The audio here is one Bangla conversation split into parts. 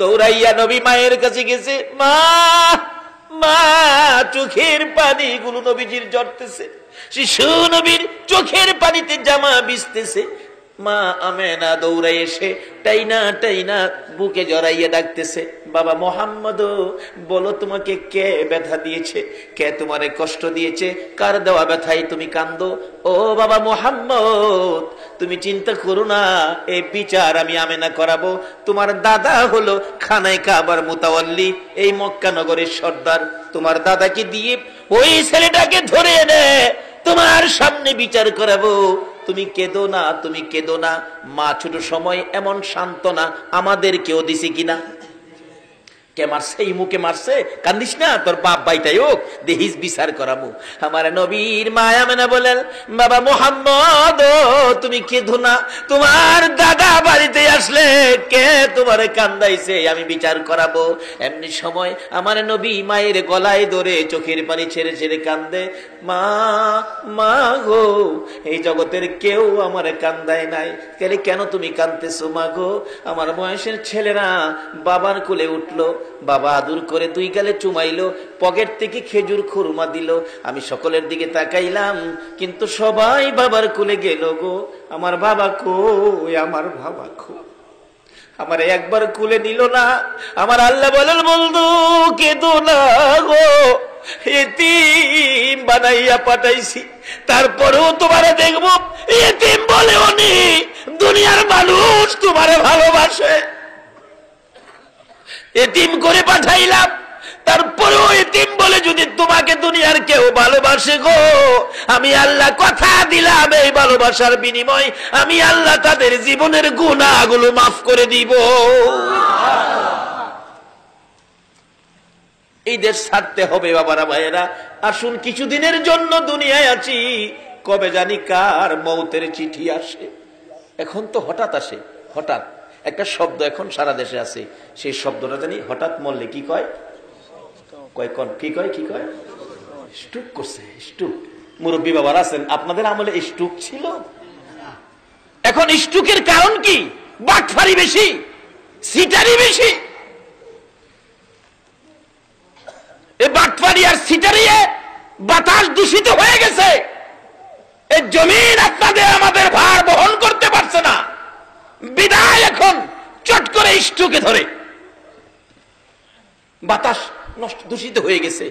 দৌড়াইয়া নবী মায়ের কাছে গেছে। মা মা, চোখের পানিগুলো নবীজির ঝরতেছে, শিশু নবীর চোখের পানিতে জামা ভিজতেছে। মা আমেনা দৌড়াই এসে টাইনা বুকে জড়াইয়া ডাকতেছে, বাবা মোহাম্মদ, বলো তোমাকে কে ব্যথা দিয়েছে, কে তোমারে কষ্ট দিয়েছে, কার দেওয়া ব্যথায় তুমি কান্দো? ও বাবা মোহাম্মদ, তুমি চিন্তা করো না, এই বিচার আমি আমেনা করাবো। তোমার দাদা হলো খানায় কাবার মুতাওয়াল্লি, এই মক্কা নগরের সর্দার। তোমার দাদাকে দিয়ে ওই ছেলেটাকে ধরে এনে তোমার সামনে বিচার করাবো। তুমি কেঁদো না, তুমি কেঁদো না। মা ছোট সময় এমন সান্ত্বনা আমাদের কেউ দিছে কিনা? কে মারছে? এই মুখে মারছে, কান্দিস না, তোর বাপ বাইটাই হোক, দেহিস বিচার করাবো। আমার নবীর মায়া মেনা বলেন, বাবা মোহাম্মদ, তুমি কেঁদো না, তোমার দাদা বাড়িতে আসলে কে তোমারে কান্দাইছে আমি বিচার করাবো। এমনি সময় আমার নবী মায়ের গলায় ধরে চোখের পানি ছেড়ে ছেড়ে কান্দে, মা মা গো, এই জগতের কেউ আমারে কান্দায় নাই, কেন তুমি কান্দতেছো মা গো? আমার বয়সের ছেলেরা বাবার কোলে উঠলো, বাবা আদর করে দুই গালে চুমাইলো, পকেট থেকে খেজুর খুরমা দিল। আমি সকলের দিকে তাকাইলাম, কিন্তু সবাই বাবার কোলে গেল গো। আমার বাবা কই, আমার বাবা কই? আমার একবার কোলে নিল না। আমার আল্লাহ বলেন, বন্ধু কেঁদো না গো, এতিম বানাইয়া পাঠাইছি, তারপরেও তোমারে দেখবো এতিম বলে উনি দুনিয়ার মানুষ তোমারে ভালোবাসে। এতিম করে পাঠাইলাম, তারপরেও এতিম বলে যদি তোমাকে দুনিয়ার কেউ ভালোবাসে গো, আমি আল্লাহ কথা দিলাম এই ভালোবাসার বিনিময় আমি আল্লাহ তাদের জীবনের গুনাহগুলো মাফ করে দিব। এই দেশ ছাড়তে হবে বাবারা ভাইয়েরা। আসুন, কিছুদিনের জন্য দুনিয়ায় আছি, কবে জানি কার মৌতের চিঠি আসে। এখন তো হঠাৎ আসে, হঠাৎ একটা শব্দ এখন সারা দেশে আছে, সেই শব্দটা জানি হঠাৎ মরলে কি কয়, কি কয় স্ট্রোক করছে। স্ট্রোক, মুরব্বী বাবার আছেন, আপনাদের আমলে স্ট্রোক ছিল? এখন স্ট্রোকের কারণ কি? বাটফারি বেশি, সিটারি বেশি। এই বাটফারি আর সিটারিয়ে বাতাস দূষিত হয়ে গেছে। এই জমিন আপনাদের আমাদের ভার বহন করতে পারছে না, বিদায় এখন চট করে স্ট্রোকে ধরে। বাতাস নষ্ট, দূষিত হয়ে গেছে,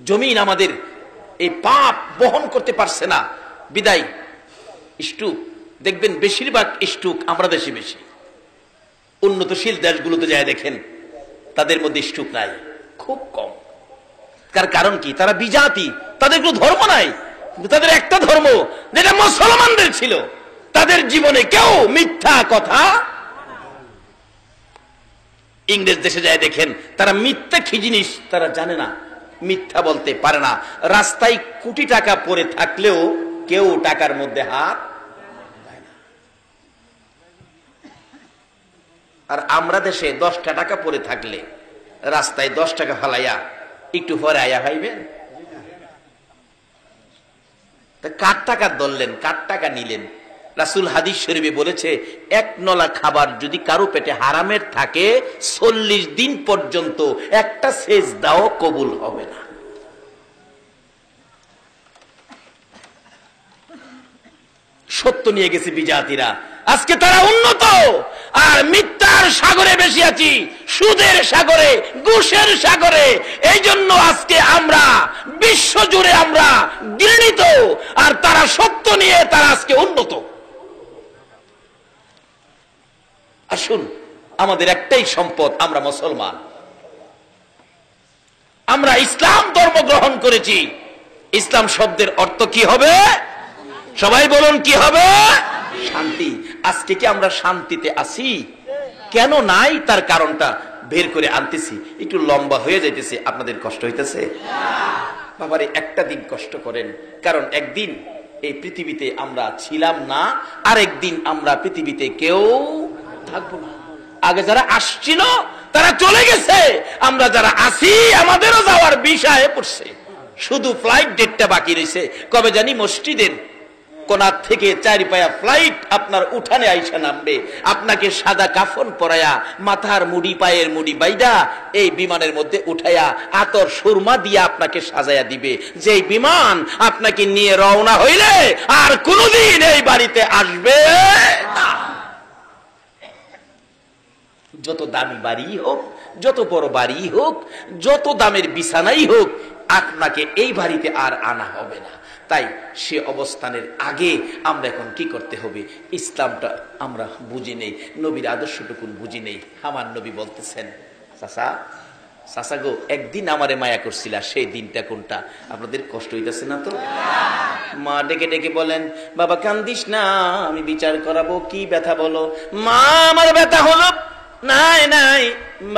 জমিন আমাদের এই পাপ বহন করতে পারছে না, বিদায় স্ট্রোক। দেখবেন বেশিরভাগ স্ট্রোক আমরা দেশে বেশি। উন্নতশীল দেশগুলোতে যায় দেখেন, তাদের মধ্যে স্ট্রোক নাই, খুব কম। তার কারণ কি? তারা বিজাতি, তাদের কোনো ধর্ম নাই, কিন্তু তাদের একটা ধর্ম যেটা মুসলমানদের ছিল। তাদের জীবনে কেউ মিথ্যা কথা। ইংরেজ দেশে যায় দেখেন, তারা মিথ্যা কি জিনিস তারা জানে না, মিথ্যা বলতে পারে না। রাস্তায় কোটি টাকা পড়ে থাকলেও কেউ টাকার মধ্যে হাত দেয় না। আর আমরা দেশে 10টা টাকা পড়ে থাকলে রাস্তায় 10 টাকা ফালাইয়া একটু পরে আয়া হইবেন, কার টাকা ধরলেন, কার টাকা নিলেন? রাসূল হাদিস শরীফে বলেছে, এক নলা খাবার যদি কারো পেটে হারামের থাকে 40 দিন পর্যন্ত একটা সেজদাও কবুল হবে না। সত্য নিয়ে গেছে বিজাতিরা, আজকে তারা উন্নত, আর মিথ্যার সাগরে বেশি আছি, সুদের সাগরে, ঘুষের সাগরে। এই জন্য আজকে আমরা বিশ্ব জুড়ে আমরা ঘৃণিত, আর তারা সত্য নিয়ে তারা আজকে উন্নত। আসুন, আমাদের একটাই সম্পদ, আমরা মুসলমান, আমরা ইসলাম ধর্ম গ্রহণ করেছি। ইসলাম শব্দের অর্থ কি হবে? সবাই বলুন, কি হবে? শান্তি। আজকে কি আমরা শান্তিতে আছি? কেন নাই তার কারণটা বের করে আনতেছি। একটু লম্বা হয়ে যাইতেছে, আপনাদের কষ্ট হইতেছে? বাবারে, একটা দিন কষ্ট করেন, কারণ একদিন এই পৃথিবীতে আমরা ছিলাম না, আর একদিন আমরা পৃথিবীতে কেউ থাকবো না। আগে যারা আসছিল তারা চলে গেছে, আমরা যারা আছি আমাদেরও যাওয়ার বিষয়ে পড়ছে, শুধু ফ্লাইট ডেটটা বাকি রয়েছে। কবে জানি মসজিদের কোনার থেকে 4 পায়া ফ্লাইট আপনার উঠানে আইসা নামবে, আপনাকে সাদা কাফন পরায়া, মাথার মুড়ি পায়ের মুড়ি বাইদা এই বিমানের মধ্যে উঠায়া আতর সুরমা দিয়ে আপনাকে সাজায়া দিবে। যেই বিমান আপনাকে নিয়ে রওনা হইলে আর কোনদিন এই বাড়িতে আসবে না। যত দামি বাড়ি হোক, যত বড় বাড়ি হোক, যত দামের বিছানাই হোক, আপনাকে এই বাড়িতে আর আনা হবে না। তাই সে অবস্থানের আগে আমরা এখন কি করতে হবে? ইসলামটা আমরা বুঝি নেই, নবীর আদর্শটুকুন বুঝি নেই। আমার নবী বলতেছেন, চাচা চাচা গো, একদিন আমারে মায়া করছিলা, সেই দিনটা কোনটা? আপনাদের কষ্ট হইতেছে না তো? মা ডেকে ডেকে বলেন, বাবা কান্দিস না, আমি বিচার করাবো। কি ব্যথা বলো? মা আমার ব্যথা হলো নাই নাই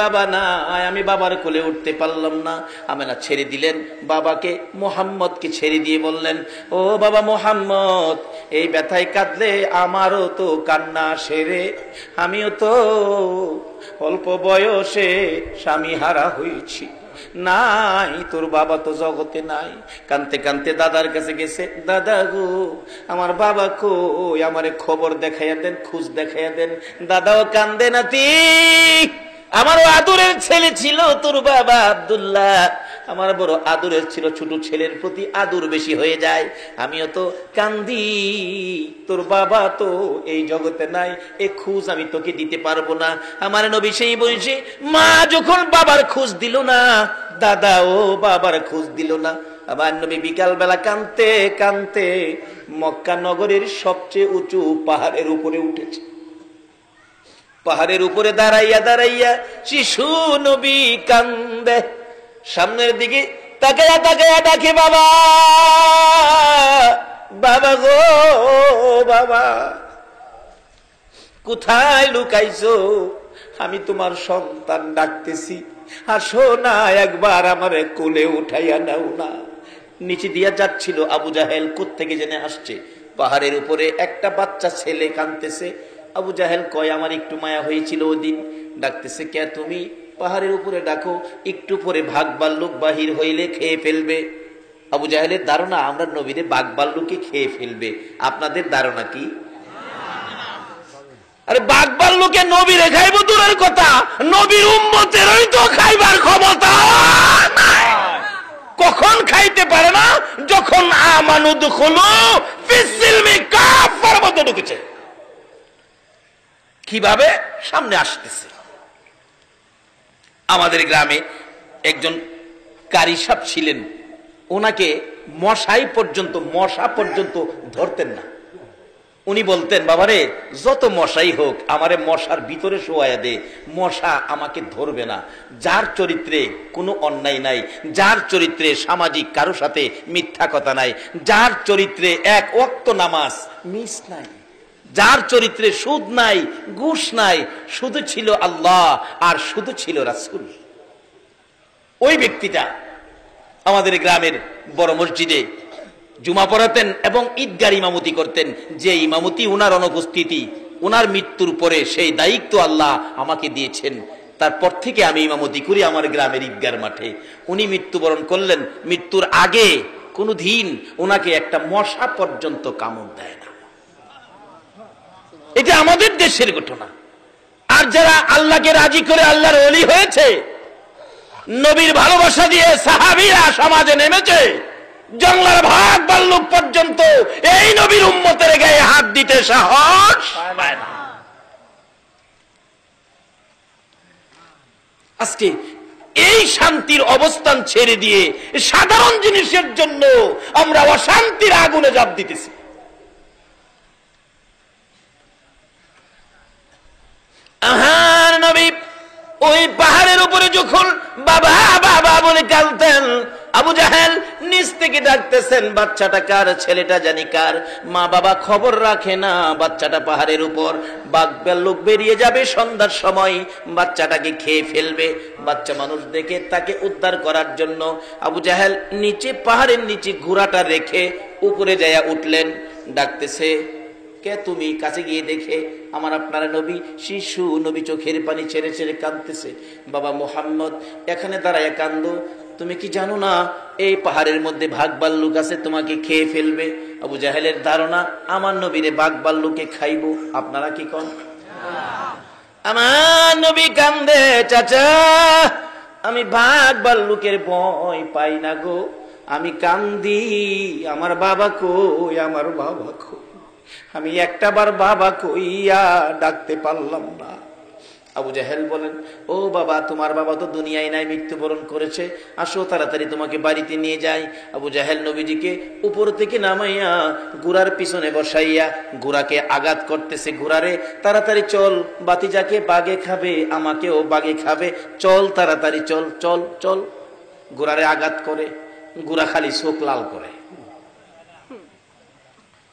বাবা নাই, আমি বাবার কোলে উঠতে পারলাম না। আমেনা ছেড়ে দিলেন বাবাকে, মোহাম্মদকে ছেড়ে দিয়ে বললেন, ও বাবা মোহাম্মদ, এই ব্যথায় কাঁদলে আমারও তো কান্না সেরে, আমিও তো অল্প বয়সে স্বামী হারা হয়েছি, নাই তোর বাবা তো জগতে নাই। কানতে কানতে দাদার কাছে গেছে, দাদা গো আমার বাবা কই, আমারে খবর দেখাইয়া দেন, খোঁজ দেখাইয়া দেন। দাদাও কান্দে, নাতি আমারও আদরের ছেলে ছিল তোর বাবা আব্দুল্লাহ, আমার বড় আদরের ছিল, ছোট ছেলের প্রতি আদর বেশি হয়ে যায়, আমিও তো কান্দি, তোর বাবা তো এই জগতে নাই, এ খোঁজ আমি তোকে দিতে পারবো না। আমার নবী সেই বয়সে মা যখন বাবার খোঁজ দিল না, দাদা ও বাবার খোঁজ দিল না, আমার নবী বিকাল বেলা কানতে কানতে মক্কা নগরের সবচেয়ে উঁচু পাহাড়ের উপরে উঠেছে। পাহাড়ের উপরে দাঁড়াইয়া দাঁড়াইয়া শিশু নবী কান্দে, সামনের দিকে তাকায়া তাকায়া ডাকে, বাবা বাবা গো বাবা, কোথায় লুকাইছো? আমি তোমার সন্তান ডাকতেছি, আসো না একবার আমারে কোলে উঠাইয়া নাও না। নিচে দিয়া যাচ্ছিল আবু জাহেল, কোত্থেকে জেনে আসছে। পাহাড়ের উপরে একটা বাচ্চা ছেলে কাঁদতেছে। আবু জাহেল কয়, আমার একটু মায়া হয়েছিল ওদিন। ডাকতেছে, কে তুমি? পাহাড়ের উপরে ডাকো, একটু পরে ভাগ ভাল্লুক বাহির হইলে খেয়ে ফেলবে। আবু জাহেলের ধারণা আমরা নবীরে বাঘ ভাল্লুকে খেয়ে ফেলবে। আপনাদের ধারণা কি? আরে বাঘ ভাল্লুকে নবীরে খাইব দূরের কথা, নবীর উম্মতেরই তো খাইবার ক্ষমতা নাই। কখন খাইতে পারে না? যখন আমানু দুখুলু ফিস সিলমি কাফার মধ্যে ঢুকেছে। কিভাবে? সামনে আসতেছে। আমাদের গ্রামে একজন কারি সাহেব ছিলেন, ওনাকে মশা পর্যন্ত ধরতেন না। উনি বলতেন, বাবারে যত মশাই হোক আমারে মশার ভিতরে শোয়ায়া দে, মশা আমাকে ধরবে না। যার চরিত্রে কোনো অন্যায় নাই, যার চরিত্রে সামাজিক কারো সাথে মিথ্যা কথা নাই, যার চরিত্রে এক ওয়াক্ত নামাজ মিস নাই, যার চরিত্রে সুদ নাই, ঘুষ নাই, শুধু ছিল আল্লাহ আর শুধু ছিল রাসূল, ওই ব্যক্তিটা আমাদের গ্রামের বড় মসজিদে জুমা পড়াতেন এবং ঈদগার ইমামতি করতেন। যে ইমামতি উনার অনুপস্থিতি, উনার মৃত্যুর পরে সেই দায়িত্ব আল্লাহ আমাকে দিয়েছেন। তারপর থেকে আমি ইমামতি করি আমার গ্রামের ঈদগার মাঠে। উনি মৃত্যুবরণ করলেন, মৃত্যুর আগে কোনো দিন ওনাকে একটা মশা পর্যন্ত কামড় দেয় না। এটা আমাদের দেশের ঘটনা। আর যারা আল্লাহকে রাজি করে আল্লাহর ওলি হয়েছে, নবীর ভালোবাসা দিয়ে সাহাবীরা সমাজে নেমেছে, জঙ্গলার ভাগ ভাল্লুক পর্যন্ত এই নবীর উম্মতের গায়ে হাত দিতে সাহস পায় না। আজকে এই শান্তির অবস্থান ছেড়ে দিয়ে সাধারণ জিনিসের জন্য আমরা অশান্তির আগুনে ঝাঁপ দিতেছি। আহার নবী ওই পাহাড়ের উপরে যখন বাবা বাবা বলে কাঁদতেন, আবু জাহেল নিচ থেকে ডাকতেছেন, বাচ্চাটা কার? ছেলেটা জানি কার? মা বাবা খবর রাখে না, বাচ্চাটা পাহাড়ের উপর, বাঘ ভাল্লুক বেরিয়ে যাবে সন্ধ্যার সময়, বাচ্চাটাকে খেয়ে ফেলবে। বাচ্চা মানুষ দেখে তাকে উদ্ধার করার জন্য আবু জাহেল নিচে পাহাড়ের নিচে ঘোড়াটা রেখে উপরে যাইয়া উঠলেন। ডাকতেছে, কে তুমি? কাছে গিয়ে দেখে আমার আপনার নবী, শিশু নবী চোখের পানি ছেড়ে ছেড়ে কাঁদতেছে। বাবা মুহাম্মদ এখানে দাঁড়ায় কান্দো, তুমি কি জানো না এই পাহাড়ের মধ্যে ভাগ ভাল্লুক আছে, তোমাকে খেয়ে ফেলবে? আবু জাহেলের ধারণা আমার নবীরে বাঘ ভাল্লুকে খাইবো। আপনারা কি কন? আমার নবী কান্দে, চাচা আমি বাঘ ভাল্লুকের ভয় পাই না গো, আমি কান্দি আমার বাবা কই, আমার বাবা কই। আমি একটাবার বাবা কইয়া ডাকতে পারলাম না। আবু জাহেল বলেন, ও বাবা, তোমার বাবা তো দুনিয়ায় নাই, মৃত্যুবরণ করেছে, আসো তাড়াতাড়ি তোমাকে বাড়িতে নিয়ে যাই। আবু জাহেল নবীজিকে উপর থেকে নামাইয়া ঘোড়ার পিছনে বসাইয়া ঘোড়াকে আঘাত করতেছে, ঘোড়ারে তাড়াতাড়ি চল, বাতিজাকে বাগে খাবে, আমাকেও বাগে খাবে, চল তাড়াতাড়ি চল চল চল। ঘোড়ারে আঘাত করে, ঘোড়া খালি চোখ লাল করে,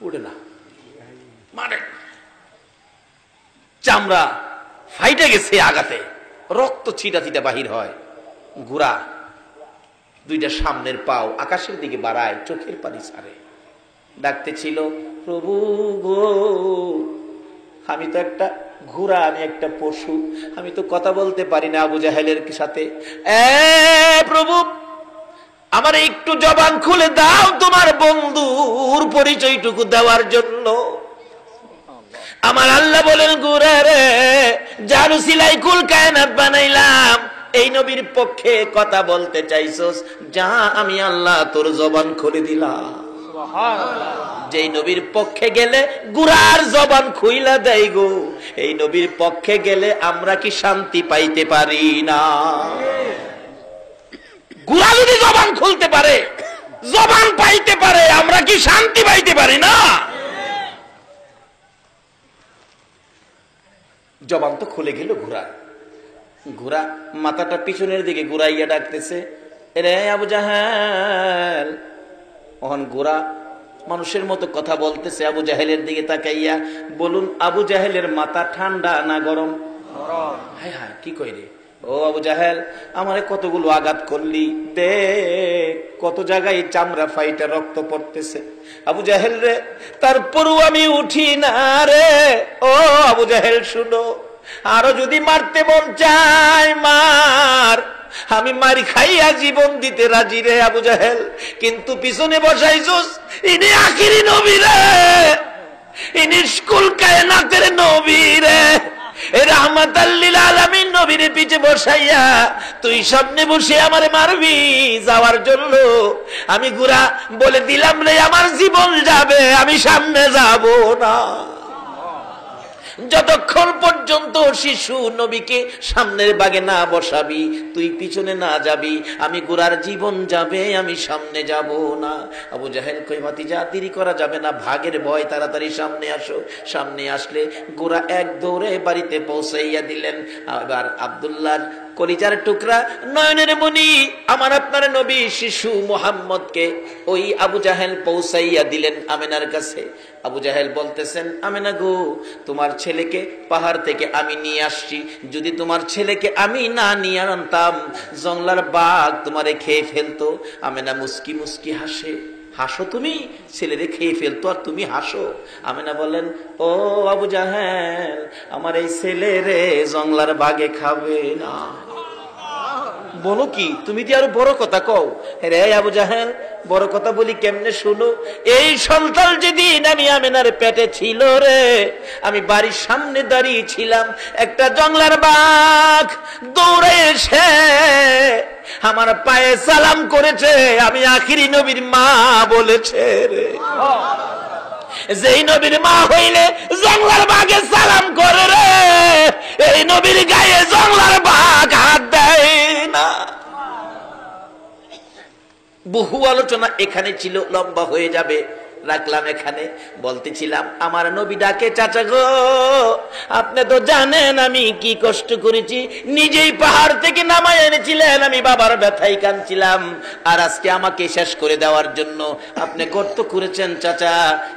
উঠে না, মানে চামড়া ফাইটে গেছে আঘাতে, রক্ত ছিটা ছিটা বাহির হয়। ঘোড়া দুইটা সামনের পাও আকাশের দিকে বাড়ায়, চোখের পানি ছাড়ে, ডাকতেছিল, প্রভু গো, আমি তো একটা ঘোড়া, আমি একটা পশু, আমি তো কথা বলতে পারি না আবু জাহেলের সাথে। প্রভু, আমার একটু জবান খুলে দাও তোমার বন্ধুর পরিচয়টুকু দেওয়ার জন্য। আমার আল্লাহ বলেন, ঘোড়া রে, যার উসিলায় কুল কায়নাত বানাইলাম, এই নবীর পক্ষে কথা বলতে চাইছস, যা আমি আল্লাহ তোর জবান খুলে দিলাম। যেই নবীর পক্ষে গেলে ঘোড়ার জবান খুইলা দেয় গো, এই নবীর পক্ষে গেলে আমরা কি শান্তি পাইতে পারি না? ঘোড়া যদি জবান খুলতে পারে, জবান পাইতে পারে, আমরা কি শান্তি পাইতে পারি না? জবান তো খুলে গেল ঘোড়া। ঘোড়া মাথাটা পিছনের দিকে ঘুরাইয়া ডাকতেছে, রে আবু জাহেল। ওহন ঘোড়া মানুষের মতো কথা বলতেছে আবু জাহেলের দিকে তাকাইয়া, বলুন আবু জাহেলের মাথা ঠান্ডা না গরম? হায় হায়, কি কই রে? ও আবু জাহেল, আমারে কতগুলো আঘাত করলি, দেখ কত জায়গায় চামড়া ফাইটা রক্ত পড়তেছে। আবু জাহেল রে, তারপরও আমি উঠি না রে। ও আবু জাহেল শুনো, আরো যদি মারতে মন চায় মার, আমি মারি খাইয়া জীবন দিতে রাজি রে আবু জাহেল, কিন্তু পিছনে বসাইছস ইনি আখিরি নবী রে, ইনি কুল কায়নাতের নবী রে, রাহমাতাল লিল আলামিন নবীর পিছে বসাইয়া তুই সামনে বসে আমারে মারবি যাওয়ার জন্য। আমি ঘোড়া বলে দিলাম রে, আমার জীবন যাবে, আমি সামনে যাব না। যতক্ষণ পর্যন্ত শিশু নবীকে সামনের বাগে না বসাবি, তুই পিছনে না যাবি, আমি ঘোড়ার জীবন যাবে, আমি সামনে যাব না। আবু জাহেল কই, ভাতিজা দেরি করা যাবে না, ভাগের ভয়, তাড়াতাড়ি সামনে আসো। সামনে আসলে ঘোড়া এক দৌড়ে বাড়িতে পৌঁছাইয়া দিলেন। আবার আব্দুল্লাহ কলিজার টুকরা, নয়নের মণি, আমার আপনার নবী শিশু মুহাম্মদকে ওই আবু জাহেল পৌঁছাইয়া দিলেন আমেনার কাছে। আবু জাহেল বলতেছেন, আমেনা গো, তোমার ছেলেকে পাহাড় থেকে আমি নিয়ে আসছি, যদি তোমার ছেলেকে আমি না নিয়ে আনতাম, জংলার বাঘ তোমারে খেয়ে ফেলতো। আমেনা মুস্কি মুস্কি হাসে, হাসো তুমি, ছেলেরে খেয়ে ফেলতো আর তুমি হাসো। আমেনা বলেন, ও আবু জাহেল, আমার এই ছেলেরে জংলার বাঘে খাবে না। বলো কি, তুমি তো আরো বড় কথা কও। রে আবু জাহেল, বড় কথা বলি কেমনে শুনো। এই সন্তান যেদিন আমি আমেনার পেটে ছিল রে, আমি বাড়ির সামনে দাঁড়িয়ে ছিলাম, একটা জংলার বাঘ দৌড়ে এসে আমার পায়ে সালাম করেছে, আমি আখিরি নবীর মা বলেছে রে। যেই নবীর মা হইলে জংলার বাঘে সালাম করে রে, এই নবীর গায়ে জংলার বাঘ হাত দেয় না। বহু আলোচনা এখানে ছিল, লম্বা হয়ে যাবে, রাখলাম এখানে। বলতেছিলাম, আমার নবী ডাকে, চাচা গো, আপনি তো জানেন আমি কি কষ্ট করেছি, নিজেই পাহাড় থেকে নামাই এনেছিলেন, আমি বাবার ব্যথায় কাঁদছিলাম, আর আজকে আমাকে শেষ করে দেওয়ার জন্য আপনি গর্ত করেছেন। চাচা,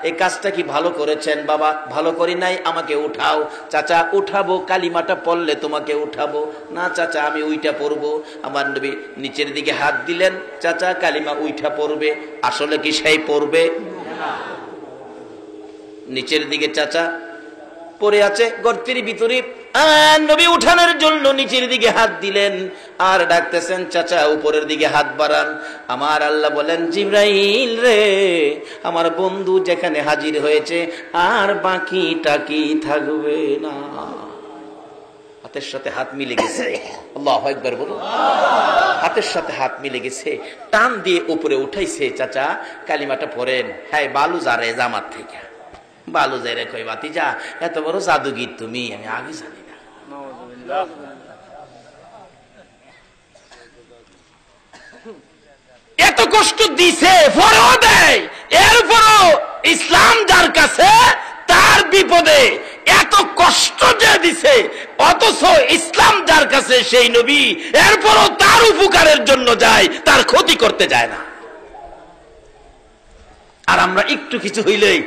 এই কাজটা কি ভালো করেছেন? বাবা, ভালো করি নাই, আমাকে উঠাও। চাচা, উঠাবো, কালিমাটা পড়লে তোমাকে উঠাবো। না চাচা, আমি উইটা পড়বো। আমার নবী নিচের দিকে হাত দিলেন, চাচা কালিমা উইঠা পড়বে। আসলে কি সেই পড়বে? নিচের দিকে চাচা পড়ে আছে গর্তের ভিতরে। আর নবী উঠানোর জন্য নিচের দিকে হাত দিলেন আর ডাকতেছেন, চাচা উপরের দিকে হাত বাড়ান। আমার আল্লাহ বলেন, জিবরাইল রে, আমার বন্ধু যেখানে হাজির হয়েছে আর বাকি টাকি থাকবে না। হাতের সাথে হাত মিলে গেছে, আল্লাহু আকবার বলুন। হাতের সাথে হাত মিলে গেছে, টান দিয়ে উপরে উঠাইছে। চাচা কালিমাটা পড়েন। হ্যাঁ, বালু যারে জামাত থেকে বালু যাই রে, কই বাতি যা, এত বড় জাদুগির তুমি, আমি আগে জানি না। এত কষ্ট দিছে, পরেও দেয়, এরপরও ইসলাম যার কাছে তার বিপদে এত কষ্ট যে দিছে, অথচ ইসলাম যার কাছে সেই নবী, এরপরও তার উপকারের জন্য যায়, তার ক্ষতি করতে যায় না। আর আমরা একটু কিছু হইলেই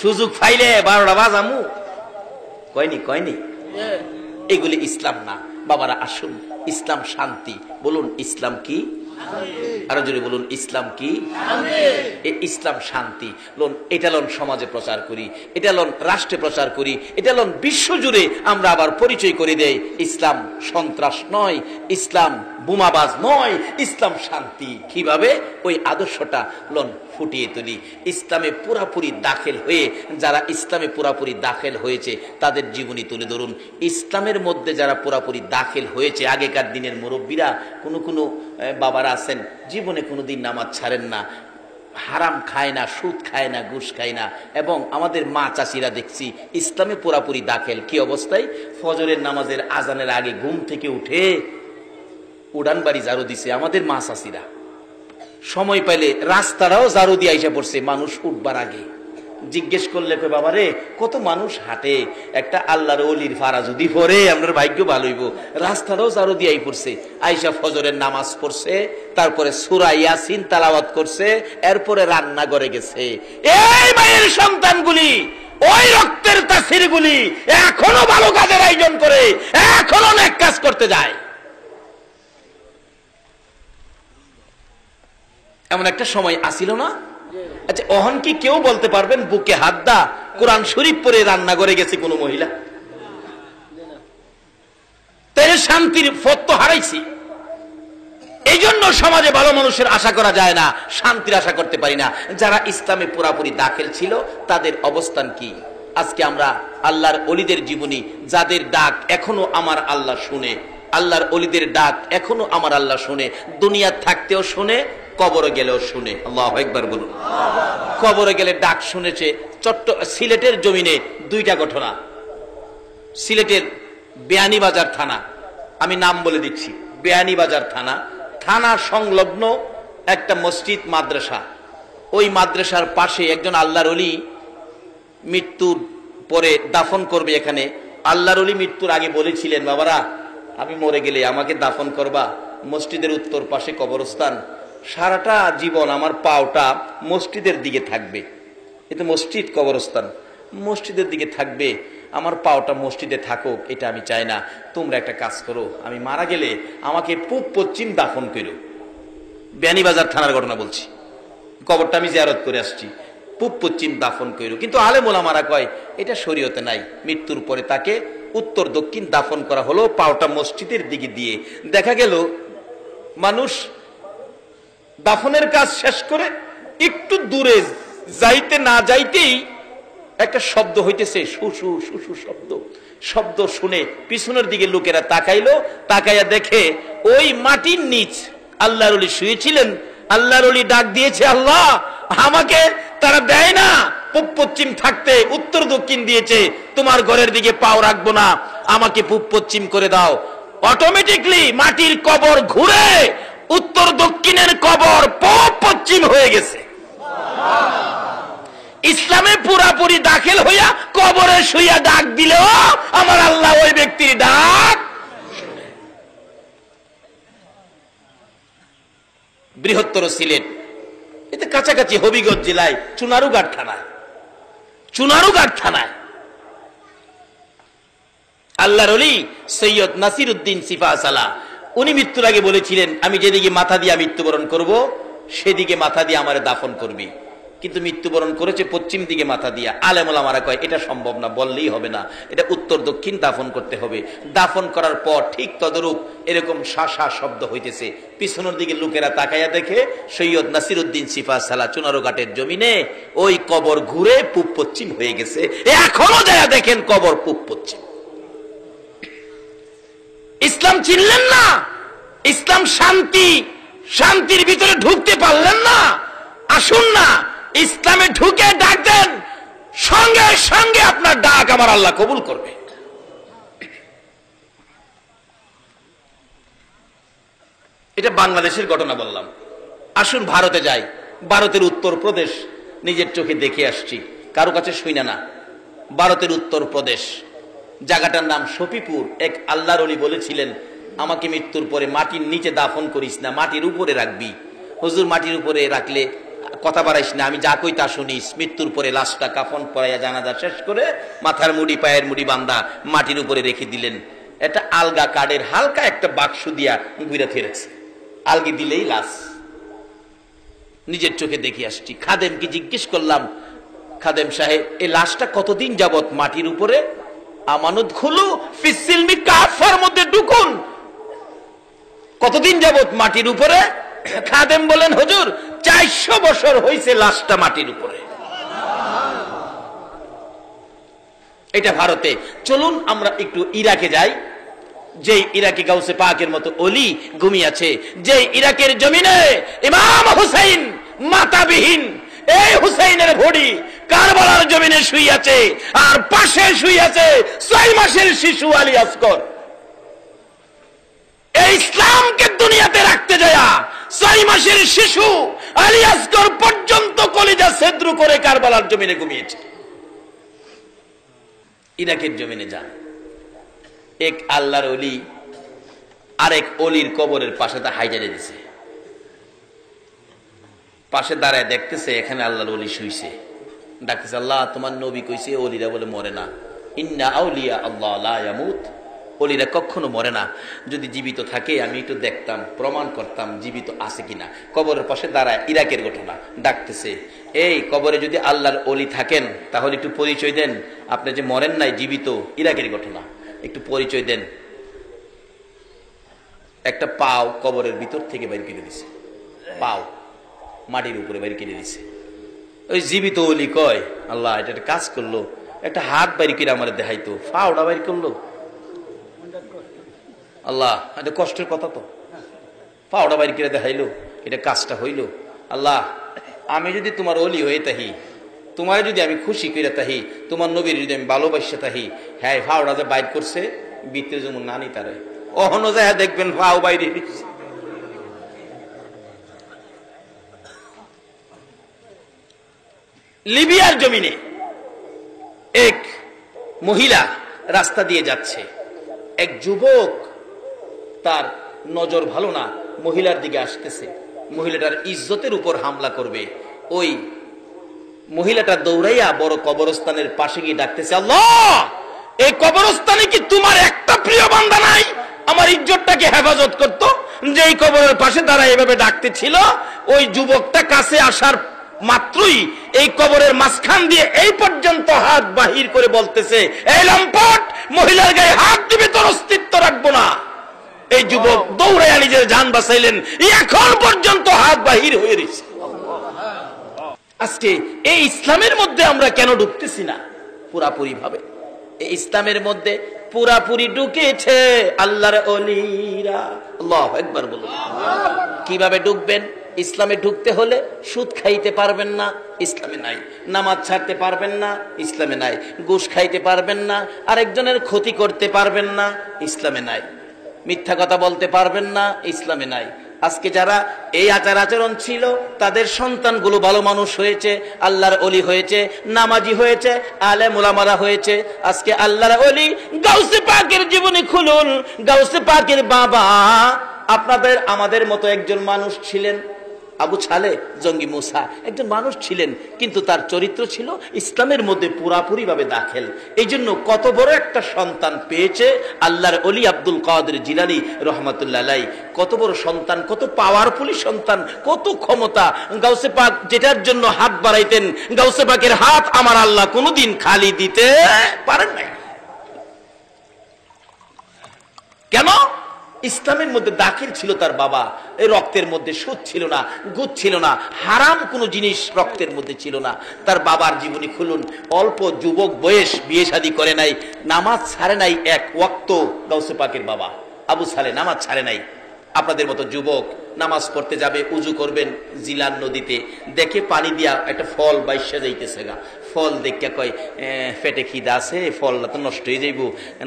সুযোগ পাইলে 12টা বাজামু, কয়নি। এগুলি ইসলাম না। বাবারা আসুন, ইসলাম শান্তি। বলুন ইসলাম কি? আরো জোরে বলুন ইসলাম কি? ইসলাম শান্তি। লোন এটা লোন সমাজে প্রচার করি, এটা লোন রাষ্ট্রে প্রচার করি, এটা লোন বিশ্ব জুড়ে আমরা আবার পরিচয় করে দেই। ইসলাম সন্ত্রাস নয়, ইসলাম বোমাবাজ নয়, ইসলাম শান্তি। কিভাবে? ওই আদর্শটা লোন ফুটিয়ে তুলি। ইসলামে পুরাপুরি দাখিল হয়ে, যারা ইসলামে পুরাপুরি দাখিল হয়েছে তাদের জীবনী তুলে ধরুন। ইসলামের মধ্যে যারা পুরাপুরি দাখিল হয়েছে, আগেকার দিনের মুরব্বীরা, কোনো বাবারা আছেন জীবনে কোনোদিন নামাজ ছাড়েন না, হারাম খায় না, সুদ খায় না, ঘুষ খায় না। এবং আমাদের মা চাচিরা দেখছি ইসলামে পুরাপুরি দাখিল। কি অবস্থায়? ফজরের নামাজের আজানের আগে ঘুম থেকে উঠে উড়ান বাড়ি ঝাড়ু দিছে আমাদের মা চাচিরা। সময় পাইলে রাস্তাটাও ঝাড়ু দিয়ে আইসা পড়ছে মানুষ উঠবার আগে। জিজ্ঞেস করলে কই বাবা রে, কত মানুষ হাঁটে, একটা আল্লাহর ওলির ফারা যদি পড়ে আপনার ভাগ্য ভালো হইব। রাস্তাটাও ঝাড়ু দিয়ে পড়ছে, আইসা ফজরের নামাজ পড়ছে, তারপরে সূরা ইয়াসিন তেলাওয়াত করছে, এরপরে রান্না করে গেছে। এই মায়ের সন্তানগুলি, ওই রক্তের তাসিরগুলি এখনো ভালো কাজের আয়োজন করে, এখনো নেক কাজ করতে যায়। এমন একটা সময় আসিল না? আচ্ছা, অহন কি কেউ বলতে পারবেন বুকে হাত দা কোরআন শরীফ পরে রান্না করে গেছে কোন মহিলা? তাই শান্তির পথ তো হারাইছি। এই জন্য সমাজে ভালো মানুষের আশা করা যায় না, শান্তির আশা করতে পারি না। যারা ইসলামে পুরাপুরি দাখিল ছিল তাদের অবস্থান কি? আজকে আমরা আল্লাহর ওলিদের জীবনী, যাদের ডাক এখনো আমার আল্লাহ শুনে, আল্লাহর ওলিদের ডাক এখনো আমার আল্লাহ শুনে, দুনিয়া থাকতেও শুনে, কবরে গেলেও শুনে। আল্লাহু আকবার বলুন। কবরে গেলে ডাক শুনেছে। সিলেটের জমিনে 2টা ঘটনা। সিলেটের বেয়ানীবাজার থানা, আমি নাম বলে দিচ্ছি, বেয়ানীবাজার থানা, থানা সংলগ্ন একটা মসজিদ মাদ্রাসা। ওই মাদ্রাসার পাশে একজন আল্লাহর ওলি মৃত্যুর পরে দাফন করবে এখানে। আল্লাহর ওলি মৃত্যুর আগে বলেছিলেন, বাবারা আমি মরে গেলে আমাকে দাফন করবা মসজিদের উত্তর পাশে কবরস্থান, সারাটা জীবন আমার পাওটা মসজিদের দিকে থাকবে। এটা মসজিদ, কবরস্থান মসজিদের দিকে থাকবে, আমার পাওটা মসজিদে থাকুক, এটা আমি চাই না। তোমরা একটা কাজ করো, আমি মারা গেলে আমাকে পূব পশ্চিম দাফন করো। বেয়ানীবাজার থানার ঘটনা বলছি, কবরটা আমি জিয়ারত করে আসছি, পূব পশ্চিম দাফন করো। কিন্তু আলেম ওলামারা কয় এটা শরীয়তে নাই। মৃত্যুর পরে তাকে উত্তর দক্ষিণ দাফন করা হলো, পাওটা মসজিদের দিকে দিয়ে। দেখা গেল মানুষ দাফনের কাজ শেষ করে একটু দূরে যাইতে না যাইতেই একটা শব্দ হইতেছে, শুশু শুশু শব্দ। শব্দ শুনে পিছনের দিকে লোকেরা তাকাইলো, তাকাইয়া দেখে ওই মাটির নিচ আল্লাহর ওলি শুয়েছিলেন। আল্লাহর ওলি ডাক দিয়েছে, আল্লাহ আমাকে তারা দেয় না পূব পশ্চিম থাকতে, উত্তর দক্ষিণ দিয়েছে, তোমার ঘরের দিকে পাও রাখবো না, আমাকে পূব পশ্চিম করে দাও। অটোমেটিকলি মাটির কবর ঘুরে উত্তর দক্ষিণের কবর পূব পশ্চিম হয়ে গেছে। ইসলামে পুরাপুরি দাখিল হইয়া কবরে শুইয়া ডাক দিলেও আমার আল্লাহ ওই ব্যক্তির ডাক। বৃহত্তর সিলেট, এতে কাছাকাছি হবিগঞ্জ জেলায় চুনারুঘাট থানায় আল্লাহর ওলি সৈয়দ নাসির উদ্দিন সিফা সালা, উনি মৃত্যুর আগে বলেছিলেন, আমি যেদিকে মাথা দিয়ে মৃত্যুবরণ করব সেদিকে মাথা দিয়ে আমারে দাফন করবি। কিন্তু মৃত্যুবরণ করেছে পশ্চিম দিকে মাথা দিয়া। আলেম ওলামারা কয় এটা সম্ভব না, বললেই হবে না, এটা উত্তর দক্ষিণ দাফন করতে হবে। দাফন করার পর ঠিক তদরূপ এরকম শা শব্দ হইতেছে। পিছনের দিকে লোকেরা তাকাইয়া দেখে সৈয়দ নাসিরউদ্দিন সিফা সালা চুনারুঘাটের জমিনে ওই কবর ঘুরে পূব পশ্চিম হয়ে গেছে। এখনো যায়া দেখেন কবর পূব পশ্চিম। ইসলাম চিনলেন না? ইসলাম শান্তি, শান্তির ভিতরে ঢুকতে পারলেন না? আসুন না ইসলামে ঢুকে ডাক দেন, সঙ্গে সঙ্গে আপনার ডাক আমার আল্লাহ কবুল করবে। এটা বাংলাদেশের ঘটনা বললাম। আসুন ভারতে যাই। ভারতের উত্তরপ্রদেশ নিজের চোখে দেখে আসছি, কারো কাছে শুইনা না। ভারতের উত্তরপ্রদেশ, জায়গাটার নাম শফিপুর। এক আল্লাহর ওলি বলেছিলেন, আমাকে মৃত্যুর পরে মাটির নিচে দাফন করিস না, মাটির উপরে রাখবি। হুজুর মাটির উপরে রাখলে কথা বাড়াইস না, আমি যা কই তা শুনিস। মৃত্যুর পরে লাশটা কাফন পরাইয়া জানাজা শেষ করে মাথার মুড়ি পায়ের মুড়ি বান্ধা মাটির উপরে রেখে দিলেন। এটা আলগা কাঠের হালকা একটা বাক্স দিয়া ঘুরে ফিরেছে, আলগি দিলেই লাশ। নিজের চোখে দেখে আসছি। খাদেমকে জিজ্ঞেস করলাম, খাদেম সাহেব এই লাশটা কতদিন যাবত মাটির উপরে? আমানত খুলু ফিসিলমি কাফার মধ্যে ঢুকুন, কতদিন যাবত মাটির উপরে? খাদেম বলেন, হুজুর 400 বছর হয়েছে লাশটা মাটির উপরে। এটা ভারতে। চলুন আমরা একটু ইরাকে যাই। যে ইরাকে গাউসে পাকের মতো অলি ঘুমিয়েছে, যে ইরাকের জমিনে ইমাম হুসাইন মাতাবিহীন, এই হুসাইনের ভড়ি কারবালার জমিনে শুইয়াছে, আর পাশে শুইয়াছে 6 মাসের শিশু আলী আসগর। এই ইসলামকে দুনিয়াতে রাখতে যায়া 6 মাসের শিশু আলী আসগর পর্যন্ত কলিজা ছেদ্র করে কারবালার জমিনে ঘুমিয়েছে। ইরাকের জমিনে যান, এক আল্লাহর ওলি আরেক ওলির কবরের পাশে তা হাইজারে দিছে। পাশে দাঁড়ায় দেখতেছে এখানে আল্লাহর ওলি শুইছে। ডাকতেছে, আল্লাহ তোমার নবী কইছে ওলিরা বলে মরে না, ইন্না আউলিয়া আল্লাহ লা ইয়ামুত, ওলিরা কখনো মরে না। যদি জীবিত থাকে আমি একটু দেখতাম, প্রমাণ করতাম জীবিত আছে কিনা। কবরের পাশে দাঁড়ায়, ইরাকের ঘটনা। ডাকতেছে, এই কবরে যদি আল্লাহর ওলি থাকেন তাহলে একটু পরিচয় দেন, আপনি যে মরেন নাই জীবিত। ইরাকের ঘটনা, একটু পরিচয় দেন। একটা পাও কবরের ভিতর থেকে বাইর করে দিছে, পাও মাটির উপরে বাইর করে দিছে। ওই জীবিত ওলি কয়, আল্লাহ এটা একটা কাজ করলো, একটা হাত বাইর করে আমার দেখাইতো, পাওটা বাইর করলো। আল্লাহ এটা কষ্টের কথা তো, পাওটা বাইর করে দেখাইলো, এটা কাজটা হইল। আল্লাহ আমি যদি তোমার ওলি হয়ে তাহি, তোমার যদি আমি খুশি করে তাহি, তোমার নবীর যদি আমি ভালোবাসা তাহি, হ্যাঁ ফাওড়া যে বাইর করছে ভিতরে যেমন নানি তারে অহনো যায় দেখবেন ফাও বাইরে। লিবিয়ার জমিনে এক মহিলা রাস্তা দিয়ে যাচ্ছে, এক যুবক তার নজর ভালো না, মহিলার দিকে আসতেছে, মহিলাটার ইজ্জতের উপর হামলা করবে। ওই মহিলাটা দৌড়াইয়া বড় কবরস্থানের পাশে গিয়ে ডাকতেছে, আল্লাহ এই কবরস্থানে কি তোমার একটা প্রিয় বান্দা নাই আমার ইজ্জতটাকে হেফাজত করতো? যেই কবরের পাশে তারা এভাবে ডাকতেছিল, ওই যুবকটা কাছে আসার মাত্রই এই কবরের মাঝখান দিয়ে এই পর্যন্ত হাত বাহির করে বলতেছে, এই লম্পট মহিলার গায়ে হাত দিবে তোর অস্তিত্ব রাখবো না। এই যুবক দৌড়াইয়া নিজের জান বাঁচাইলেন, এখন পর্যন্ত হাত বাহির হয়ে রয়েছে। আজকে এই ইসলামের মধ্যে আমরা কেন ঢুকতেছি না পুরাপুরি ভাবে? এই ইসলামের মধ্যে পুরাপুরি ঢুকেছে আল্লাহর ওলিরা। আল্লাহু আকবার বলুন। কিভাবে ঢুকবেন? ইসলামে ঢুকতে হলে সুদ খাইতে পারবেন না, ইসলামে নাই। নামাজ ছাড়তে পারবেন না, ইসলামে নাই। ঘুষ খাইতে পারবেন না, আরেকজনের ক্ষতি করতে পারবেন না, ইসলামে নাই। মিথ্যা কথা বলতে পারবেন না, ইসলামে নাই। আজকে যারা এই আচার আচরণ ছিল তাদের সন্তানগুলো ভালো মানুষ হয়েছে, আল্লাহর ওলি হয়েছে, নামাজি হয়েছে, আলেম ওলামারা হয়েছে। আজকে আল্লাহর ওলি গাউসে পাকের জীবনী খুলুন। গাউসে পাকের বাবা আপনাদের আমাদের মতো একজন মানুষ ছিলেন, আবু ছালে জঙ্গি মুসা একজন মানুষ ছিলেন, কিন্তু তার চরিত্র ছিল ইসলামের মধ্যে পুরাপুরি ভাবে দাখিল। এই জন্য কত বড় একটা সন্তান পেয়েছে আল্লাহর ওলি আব্দুল কাদের জিলানী রহমাতুল্লাহ আলাইহি। কত বড় সন্তান, কত পাওয়ারফুলি সন্তান, কত ক্ষমতা। গাউসে পাক যেটার জন্য হাত বাড়াইতেন, গাউসে পাকের হাত আমার আল্লাহ কোনোদিন খালি দিতে পারেন নাই। কেন? ইসলামের মধ্যে দাখিল ছিল তার বাবা। এই রক্তের মধ্যে সুদ ছিল না, গুদ ছিল না, হারাম কোনো জিনিস রক্তের মধ্যে ছিল না। তার বাবার জীবনী খুলুন, অল্প যুবক বয়স, বিয়ে শাদী করে নাই, নামাজ ছাড়ে নাই এক ওয়াক্ত। গাউসে পাকের বাবা আবু সালে নামাজ ছাড়ে নাই। আপনাদের মতো যুবক নামাজ পড়তে যাবে, উজু করবেন জিলান নদীতে, দেখে পানি দিয়া একটা ফল বাইশা যাইতেছে গা। ফল দেখে কয় পেটে খিদা আছে, ফলটা তো নষ্ট হয়ে যাইব,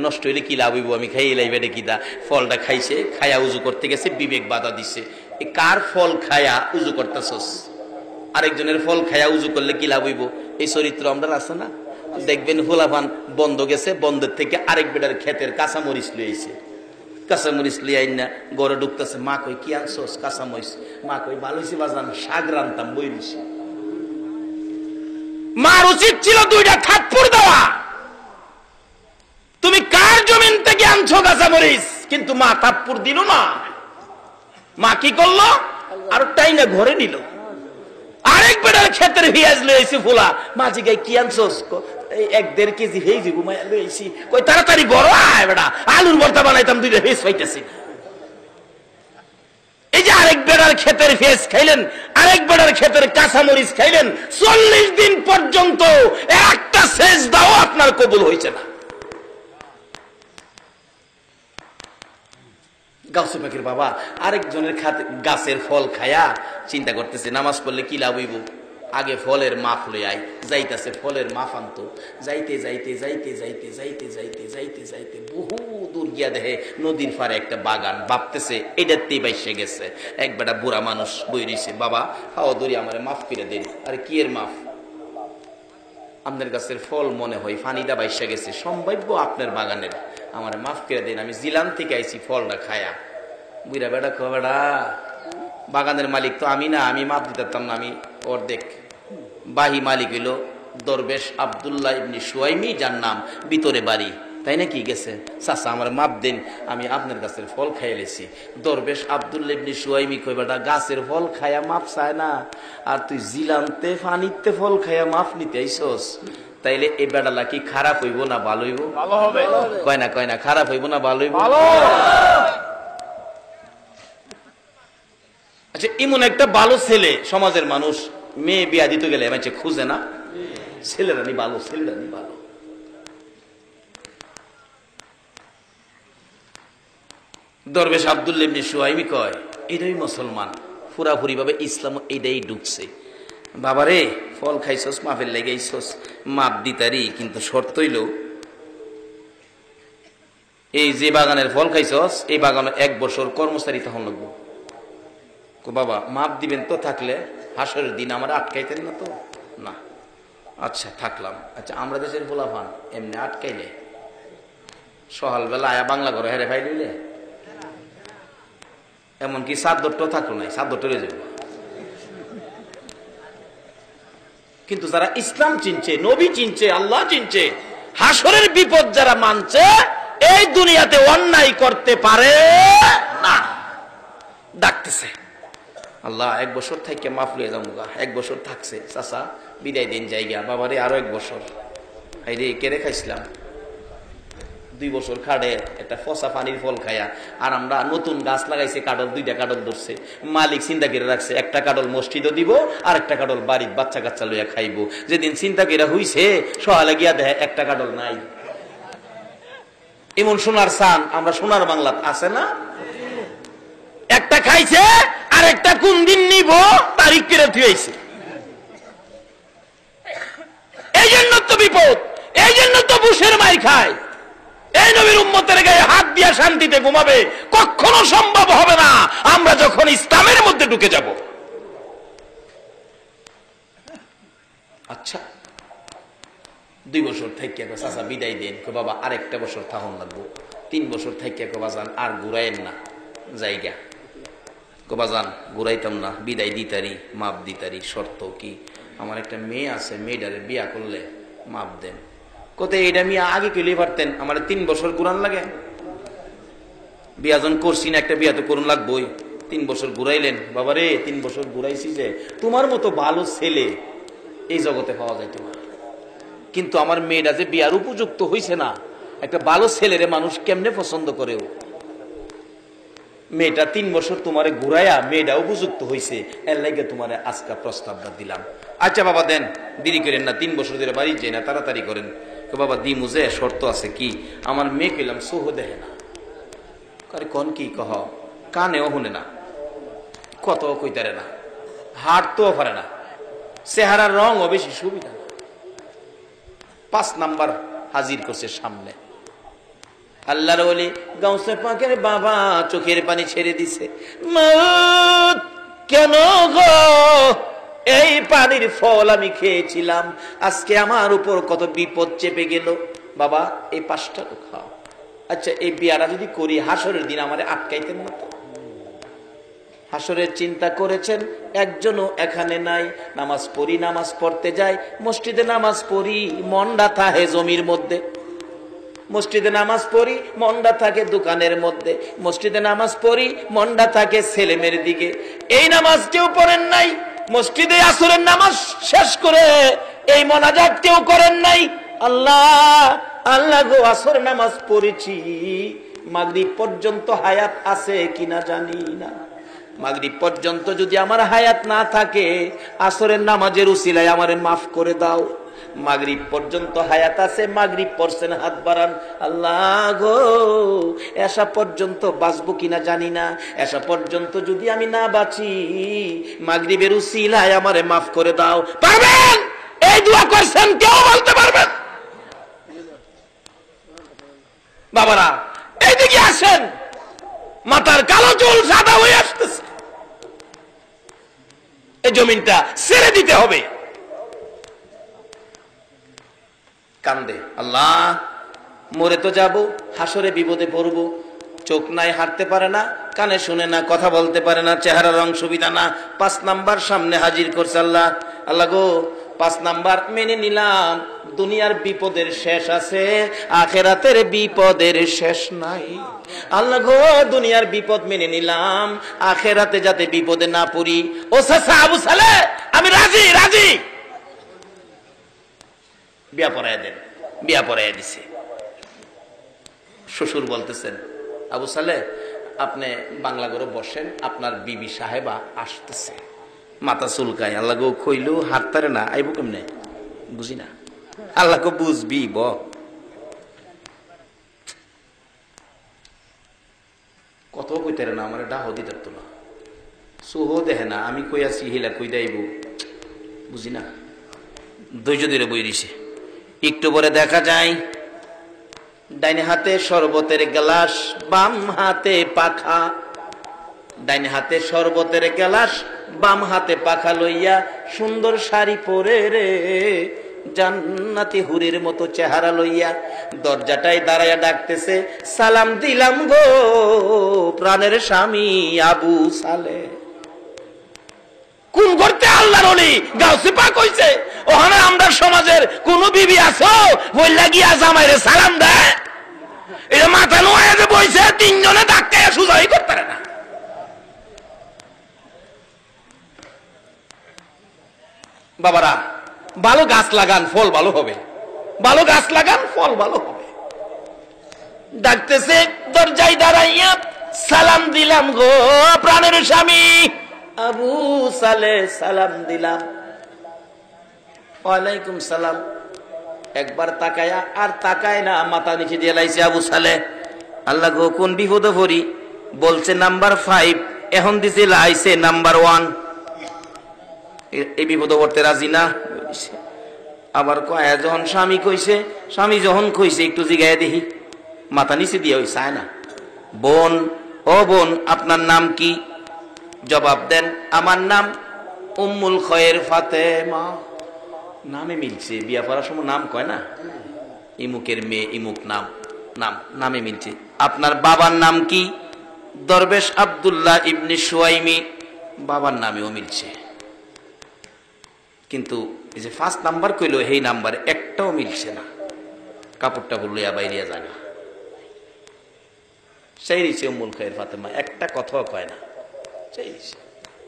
নষ্ট হইলে কি লাভ হইব, আমি খাই এলাই পেটে খিদা। ফলটা খাইছে, খায়া উজু করতে গেছে, বিবেক বাধা দিছে, কার ফল খায়া উজু করতেছস? আরেকজনের ফল খায়া উজু করলে কি লাভ হইব? এই চরিত্র আমরা আছে না? দেখবেন হোলাপান বন্ধ গেছে, বন্ধের থেকে আরেক বেটার ক্ষেতের কাঁচামরিচ লইছে, কাঁচামরিচ লিয়ে আইন না গড়ে ঢুকতেছে। মা কই কি আনছোস? কাঁচামরিচ। মা কই ভালো হয়েছে বাজান, শাক রান্তাম বই নিছি। মার উচিত ছিল দুইটা থাপ্পড় দেওয়া, তুমি কার জমিন থেকে আনছো কাঁচামরিচ? কিন্তু মা থাপ্পড় দিল না। মা কি করলো? আর তাই না ঘরে নিল। আরেক বেটার ক্ষেতের পেঁয়াজ লইছি ফুলা, মা জিগাই কি আনছোস? 1-1.5 কেজি হয়েছি ঘুমাই লইছি। কই তাড়াতাড়ি বড় আয় বেটা, আলুর ভর্তা বানাইতাম, দুইটা ফেস পাইতেছি। এই যে আরেক বেড়ার ক্ষেতের ফেস খাইলেন, আরেক বেড়ার ক্ষেতের কাঁচামরিচ খাইলেন, 40 দিন পর্যন্ত একটা সেজদাও আপনার কবুল হয়েছে না। গাউসে পাকের বাবা আরেকজনের গাছের ফল খায়া চিন্তা করতেছে নামাজ পড়লে কি লাভ হইব, আগে ফলের মাফ লই আই। যাইতেছে ফলের মাফ আনতো, যাইতে যাইতে যাইতে যাইতে যাইতে যাইতে যাইতে যাইতে বহু দূর গিয়া দেখে নদীর পারে একটা বাগান। ভাবতেছে এটাতেই বাইসে গেছে। এক বেটা বুড়া মানুষ বই রইছে, বাবা হাও দূরি আমার মাফ করে দিন। আরে কি এর মাফ? আপনার গাছের ফল মনে হয় ফানিদা বাইসে গেছে, সম্ভাব্য আপনার বাগানের, আমার মাফ করে দিন, আমি জিলান থেকে আইছি ফলটা খায়া। বুড়া বেটা ক বেটা বাগানের মালিক তো আমি না, আমি মাপ দিতাম না, আমি অর্ধেক। বাহি মালিক হইল দরবেশ আব্দুল্লাহ ইবনে সুয়াইমি, যার নাম ভিতরে বাড়ি। তাই নাকি? গেছে, চাচা আমার মাপ দিন, আমি আপনার গাছের ফল খাইলেছি। দরবেশ আব্দুল্লাহ ইবনে সুয়াইমি কই বেটা গাছের ফল খায়া মাপ চায় না, আর তুই জিলানতে ফানিতে ফল খায়া মাপ নিতে আইছস, তাইলে এই বেটালা কি খারাপ হইব না ভালো হইব? ভালো হবে। কয় না কয় না, খারাপ হইব না ভালো হইব? আচ্ছা, এমন একটা ভালো ছেলে সমাজের মানুষ মেয়ে বিয়া দিতে গেলে মানে খুঁজে না, ছেলেরা নি ভালো, ছেলেরা নি ভালো। দরবেশ আব্দুল্লাহ ইবনে সুয়াইমি কয় এটাই মুসলমান, পুরাপুরি ভাবে ইসলাম এটাই ঢুকছে। বাবারে ফল খাইছস, মাফের লেগেইছস, মাপ দিতারি, কিন্তু শর্ত হইল এই যে বাগানের ফল খাইছস এই বাগানে 1 বছর কর্মচারী তখন লাগবো। বাবা মাপ দিবেন তো, থাকলে হাসরের দিন আমার আটকাইতেন না তো? না। আচ্ছা থাকলাম। আচ্ছা আমরা দেশের পোলাপান এমনি আটকাইলে সকালবেলা আয়া বাংলা ঘরে হেরে ভাই লইলে, এমনকি চাদরটাও থাকলো নাই, চাদরটা রয়ে যাবে। কিন্তু যারা ইসলাম চিনছে, নবী চিনছে, আল্লাহ চিনছে, হাসরের বিপদ যারা মানছে, এই দুনিয়াতে অন্যায় করতে পারে না। ডাকতেছে আল্লাহ 1 বছর থেকে মাফ লিয়ে যাবো, 1 বছর থাকছে, চাচা বিদায় দিন জায়গা। বাবারে আরো 1 বছর, হাইরে কেড়ে খাইছিলাম 2 বছর খাড়ে একটা ফসা পানির ফল খায়া। আর আমরা নতুন গাছ লাগাইছে, কাডল 2টা কাডল ধরছে, মালিক চিন্তা করে রাখছে 1টা কাডল মসজিদও দিব আর 1টা কাডল বাড়ির বাচ্চা কাচ্চা লইয়া খাইবো। যেদিন চিন্তা করে হইছে সহালে গিয়া দেখে 1টা কাডল নাই। এমন সোনার সান আমরা সোনার বাংলাত আছে না? একটা খাইছে আর একটা কোন দিন নিব তারিখ করে থুয়েছে। এই জন্য তো বিপদ, এই জন্য তো বুশের মাই খায়। এই নবীর উম্মতের গায়ে হাত দিয়া শান্তিতে ঘুমাবে কখনো সম্ভব হবে না আমরা যখন ইসলামের মধ্যে ঢুকে যাব। আচ্ছা 2 বছর থেকে চাচা বিদায় দেন, বাবা আরেকটা বছর থাকুন লাগবো। 3 বছর থেকে বাজান আর ঘুরাইন না জায়গা। বাজান ঘুরাইতাম না, বিদায় দিতারি, মাপ দিতারি, শর্ত কি? আমার একটা মেয়ে আছে, মেয়েটারে বিয়া করলে মাপ দেন। কোথায় এটা মেয়ে আগে কেলে পারতেন, আমার 3 বছর ঘুরান লাগে? বিয়া যখন করছি না, একটা বিয়া তো করুন লাগবই। 3 বছর ঘুরাইলেন, বাবারে 3 বছর ঘুরাইছি যে তোমার মতো ভালো ছেলে এই জগতে পাওয়া যায় তোমার। কিন্তু আমার মেয়েটা যে বিয়ার উপযুক্ত হইছে না, একটা ভালো ছেলেরে মানুষ কেমনে পছন্দ করেও? মেয়েটা 3 বছর তোমারে ঘুরাইয়া মেয়েটা উপযুক্ত হইছে, এর লাগে তোমারে আজকা প্রস্তাবটা দিলাম। আচ্ছা বাবা দেন, দেরি করেন না, 3 বছর ধরে বাড়ি যাই না, তাড়াতাড়ি করেন। বাবা দি মুজে শর্ত আছে কি? আমার মেয়ে কইলাম সোহ দেহে না। আরে কোন কি কহ? কানেও শুনে না, কত কইতারে না, হাঁটতেও পারে না, চেহারার রঙও বেশি সুবিধা না। 5 নাম্বার হাজির করছে সামনে। আল্লাহর ওলি গাউসে পাকের বাবা চোখের পানি ছেড়ে দিছে। মত কেন গো, এই পানির ফল আমি খেয়েছিলাম, আজকে আমার উপর কত বিপদ চেপে গেল। বাবা এই 5টা তো খাও। আচ্ছা এই বিয়ারা যদি করি, হাসরের দিন আমারে আটকাইতেন না তো? হাসরের চিন্তা করেছেন? একজনও এখানে নাই। নামাজ পড়ি, নামাজ পড়তে যাই, মসজিদে নামাজ পড়ি, মনটা থাকে জমির মধ্যে। মসজিদে নামাজ পড়ি, মনটা থাকে দোকানের মধ্যে। মসজিদে নামাজ পড়ি, মনটা থাকে ছেলেমেয়ের দিকে। এই নামাজ কেউ পড়েন নাই, মসজিদে আসরের নামাজ শেষ করে এই মোনাজাত কেউ করেন নাই। আল্লাহ আল্লাহ গো, আসর নামাজ পড়েছি, মাগরিব পর্যন্ত হায়াত আছে কিনা জানি না। মাগরিব পর্যন্ত যদি আমার হায়াত না থাকে, আসরের নামাজের উসিলায় আমারে মাফ করে দাও। মাগরিব পর্যন্ত হায়াত আছে, মাগরিব পড়ছেন, হাত বাড়ান। আল্লাহ গো, এসা পর্যন্ত বাঁচবো কিনা জানি না, এসা পর্যন্ত যদি আমি না বাঁচি, মাগরিবের উসিলায় আমারে মাফ করে দাও। পারবেন? এই দোয়া করছেন কেউ বলতে পারবেন? বাবারা এইদিকে আসেন, মাথার কালো চুল সাদা হয়ে আসতেছে, এই জমিনটা ছেড়ে দিতে হবে। কান্দে, আল্লাহ মরে তো যাব, হাসরে বিপদে পড়বো। চোখ নাই, হাঁটতে পারে না, কানে শুনে না, কথা বলতে পারে না, চেহারা রং সুবিধা না। 5 নাম্বার সামনে হাজির করছে। আল্লাহ আল্লাহ গো, 5 নাম্বার মেনে নিলাম, দুনিয়ার বিপদের শেষ আছে, আখেরাতের বিপদের শেষ নাই। আল্লাহ গো, দুনিয়ার বিপদ মেনে নিলাম, আখেরাতে যাতে বিপদে না পড়ি। ও চাচা আবু সালে, আমি রাজি রাজি, বিয়া পড়ায় দেন। বিয়া পড়ায় দিছে। শ্বশুর বলতেছেন, আবু সালে আপনি বাংলা করে বসেন, আপনার বিবি সাহেবা আসতেছে। মাথা চুলকায়, আল্লাহ গো কইলো হাঁটতারে না, আইব কেমনে বুঝি না। আল্লাহ গো বুঝবি ব। কত কইতারে না, আমার ডাহ দিতে তো না, সুহ দেখে না, আমি কই আছি হিলা কই দাইব বুঝি না। ধৈর্য ধরে বই দিছে। একটু পরে দেখা যায় ডাইনে হাতে শরবতের গ্লাস, বাম হাতে পাখা। ডাইনে হাতে শরবতের গ্লাস, বাম হাতে পাখা লইয়া, সুন্দর শাড়ি পরে রে, জান্নাতি হুরির মতো চেহারা লইয়া দরজাটাই দাঁড়াইয়া ডাকতেছে, সালাম দিলাম গো প্রাণের স্বামী আবু সালে। কোন করতে আল্লাহর ওলি গাউসে পাক হইছে? ওখানে আমরা সমাজের কোন বিবি আছো বইলা গিয়া জামাইরে সালাম দেয়? এটা মাথা নোয়া যে বইছে, 3 জনে ধাক্কা সুজাই করতে পারে না। বাবারা ভালো গাছ লাগান, ফল ভালো হবে। ভালো গাছ লাগান, ফল ভালো হবে। ডাকতেছে দরজায় দাঁড়াইয়া, সালাম দিলাম গো প্রাণের স্বামী আবু সালে, সালাম দিলাম। ওয়ালাইকুম সালাম। একবার তাকায়া আর তাকায় না, মাথা নিচে দিয়ে লাইছে আবু সালে। আল্লাহ গো কোন বিপদে পড়ি, বলছে নাম্বার 5, এখন দিছে লাইছে নাম্বার 1। এই বিপদে পড়তে রাজি না। আবার কয়া যখন স্বামী কইছে, স্বামী যখন কইছে একটু জিগায় দেখি, মাথা নিচে দিয়ে ওই চায় না। বোন, ও বোন আপনার নাম কি? জবাব দেন, আমার নাম উম্মুল খয়ের ফাতেমা। নামে মিলছে, বিয়া পড়ার সময় নাম কয় না, ইমুকের মেয়ে ইমুক নাম, নামে মিলছে। আপনার বাবার নাম কি? দরবেশ আব্দুল্লাহ ইবনে সুয়াইমি বাবার নামেও মিলছে, কিন্তু এই যে 5 নাম্বার কইলো এই নাম্বারে একটাও মিলছে না। কাপড়টা বললিয়া বাইরিয়া যায় না, সেই রয়েছে উম্মুল খায়ের ফাতেমা, একটা কথাও কয় না। সেই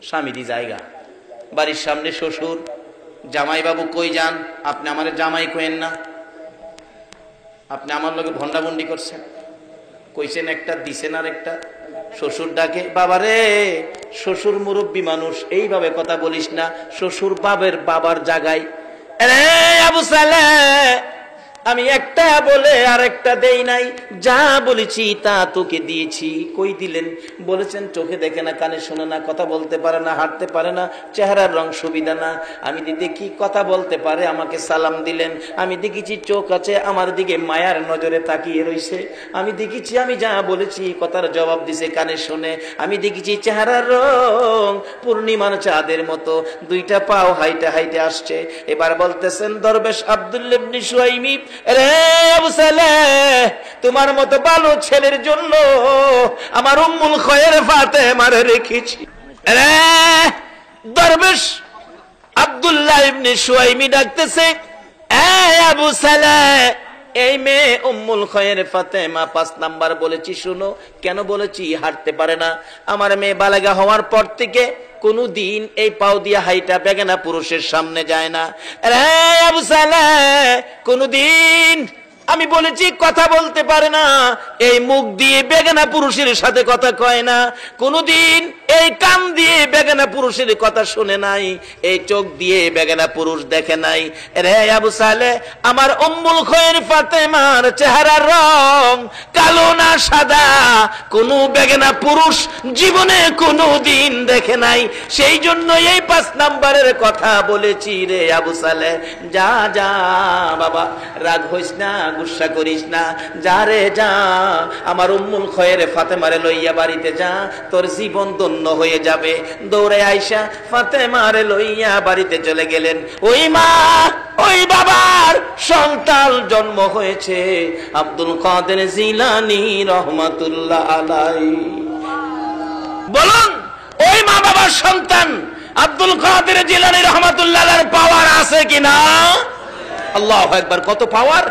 স্বামীরই জায়গা, বাড়ির সামনে শ্বশুর, জামাই বাবু কই যান, আপনি আমার জামাই কইেন না, আপনি আমার লোকে ভন্ডাভন্ডি করছেন, কইছেন একটা দিছেন আর একটা। শ্বশুর ডাকে, বাবারে শ্বশুর মুরব্বী মানুষ, এইভাবে কথা বলিস না, শ্বশুর বাবার জায়গায়। আবু সালেহ, আমি একটা বলে আর একটা দেই নাই, যা বলেছি তা তোকে দিয়েছি। কই দিলেন? বলেছেন চোখে দেখে না, কানে শোনে না, কথা বলতে পারে না, হাঁটতে পারে না, চেহারার রং সুবিধা না। আমি দেখি কথা বলতে পারে, আমাকে সালাম দিলেন। আমি দেখেছি চোখ আছে, আমার দিকে মায়ার নজরে তাকিয়ে রইছে। আমি দেখেছি আমি যা বলেছি কথার জবাব দিছে, কানে শোনে। আমি দেখেছি চেহারার রং পূর্ণিমার চাঁদের মতো, 2টা পাও হাইটে হাইটে আসছে। এবার বলতেছেন দরবেশ আব্দুল্লাহ ইবনে সুয়াইমি, রে আবু সালেহ, তোমার মতো ভালো ছেলের জন্য আমার উম্মুল খায়ের ফাতেমারে রেখেছি। রে দরবেশ আব্দুল্লাহ ইবনে সুয়াইমি ডাকতেছে, এ আবু সালেহ, এই মেয়ে উম্মুল খায়ের ফাতেমা 5 নাম্বার বলেছি, শুনো। কেন বলেছি? হাঁটতে পারে না। আমার মেয়ে বালেগা হওয়ার পর থেকে কোনদিন এই পাও দিয়া হাইটা বেগানা পুরুষের সামনে যায় না। রে আবু সালেহ, কোনদিন আমি বলেছি কথা বলতে পারে না, এই মুখ দিয়ে বেগানা পুরুষের সাথে কথা কয় না, কোনদিন এই কান দিয়ে বেগানা পুরুষের কথা শুনে নাই, এই চোখ দিয়ে বেগানা পুরুষ দেখে নাই। রে আবু সালেহ, আমার উম্মুল খায়ের ফাতেমার চেহারার রং কালো না সাদা, কোন বেগানা পুরুষ জীবনে কোনদিন দেখে নাই। সেই জন্য এই 5 নাম্বারের কথা বলেছি। রে আবু সালেহ, যা যা বাবা, রাগ হইস না, গুসা করিস না, যা রে যা, আমার উম্মুল খায়ের ফাতেমারে লইয়া বাড়িতে যা, তোর জীবন ধন্য হয়ে যাবে। দৌড়ে আইসা ফাতেমারে লইয়া বাড়িতে চলে গেলেন। ওই মা ওই বাবার সন্তান জন্ম হয়েছে আব্দুল কাদের জিলানী রহমাতুল্লাহ আলাইহি। বলুন, ওই মা বাবার সন্তান আব্দুল কাদের জিলানী রহমাতুল্লাহ আলাইহির পাওয়ার আছে কিনা? আল্লাহু আকবার! কত পাওয়ার!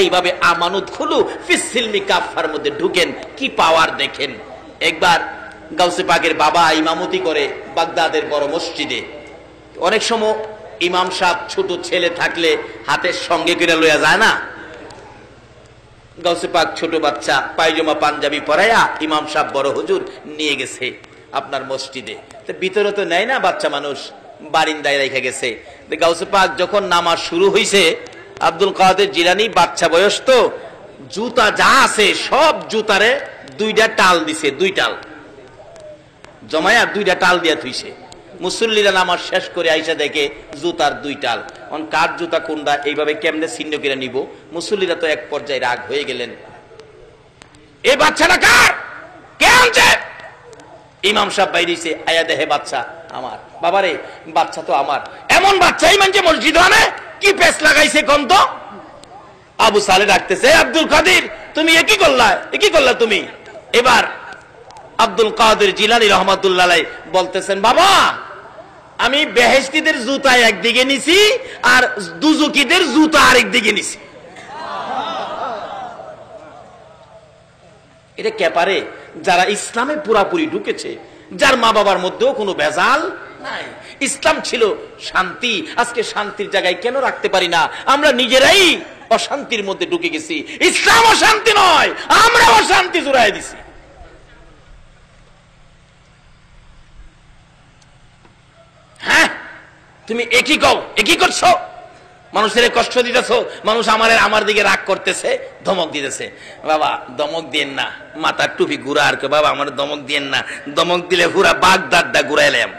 এইভাবে আমানত খুলু ফিস সিলমি কাফার মধ্যে ঢুকেন, কি পাওয়ার দেখেন। একবার গাউসে পাকের বাবা ইমামতি করে বাগদাদের বড় মসজিদে। অনেক সময় ইমাম সাহেব ছোট ছেলে থাকলে হাতের সঙ্গে করে লইয়া যায় না। গাউসে পাক ছোট বাচ্চা পায়জামা পাঞ্জাবি পরাইয়া ইমাম সাহেব বড় হুজুর নিয়ে গেছে আপনার মসজিদে। তো ভিতরে তো নেয় না, বাচ্চা মানুষ বারিন্দায় রেখে গেছে। গাউসে পাক যখন নামাজ শুরু হয়েছে, আব্দুল কাদের জিলানী বাচ্চা বয়স তো, জুতা যা আছে সব জুতারে 2টা টাল দিছে, 2 টাল জমায়া 2টা টাল দিয়া থুইছে। মুসল্লিরা নামাজ শেষ করে আইসা দেখে জুতার 2 টাল। কার জুতা কোনটা, এইভাবে কেমনে ছিন্ন করে নিব? মুসল্লিরা তো এক পর্যায়ে রাগ হয়ে গেলেন, এই বাচ্চাটা কার, কে আনছে? ইমাম সাহেব বাইরেছে, আয়া দেহে বাচ্চা আমার। বাবারে, বাচ্চা তো আমার। এমন বাচ্চাই মানছে মসজিদ আনে, কি পেস লাগাইছে কোন তো? আবু সালেহ ডাকতেছে, আব্দুল কাদের, তুমি একই করলা তুমি। এবার আব্দুল কাদের জিলানী রহমাতুল্লাহ আলাইহি বলতেছেন, বাবা আমি বেহেশতীদের জুতা একদিকে নিছি আর দুজুকিদের জুতা আরেক দিকে নিছি। এটা কে পারে? যারা ইসলামে পুরাপুরি ঢুকেছে, যার মা বাবার মধ্যেও কোনো ভেজাল নাই। ইসলাম ছিল শান্তি, আজকে শান্তির জায়গায় কেন রাখতে পারি না? আমরা নিজেরাই অশান্তির মধ্যে ঢুকে গেছি। ইসলাম অশান্তি নয়, আমরা অশান্তি জুড়াই দিছি। হ্যাঁ, তুমি একই করছো, মানুষের কষ্ট দিতেছো, মানুষ আমার দিকে রাগ করতেছে, ধমক দিতেছে। বাবা ধমক দিয়েন না, মাথার টুপি ঘুরা আর বাবা আমার ধমক দিয়েন না, ধমক দিলে পুরা বাগদাদটা ঘুরাইলাম।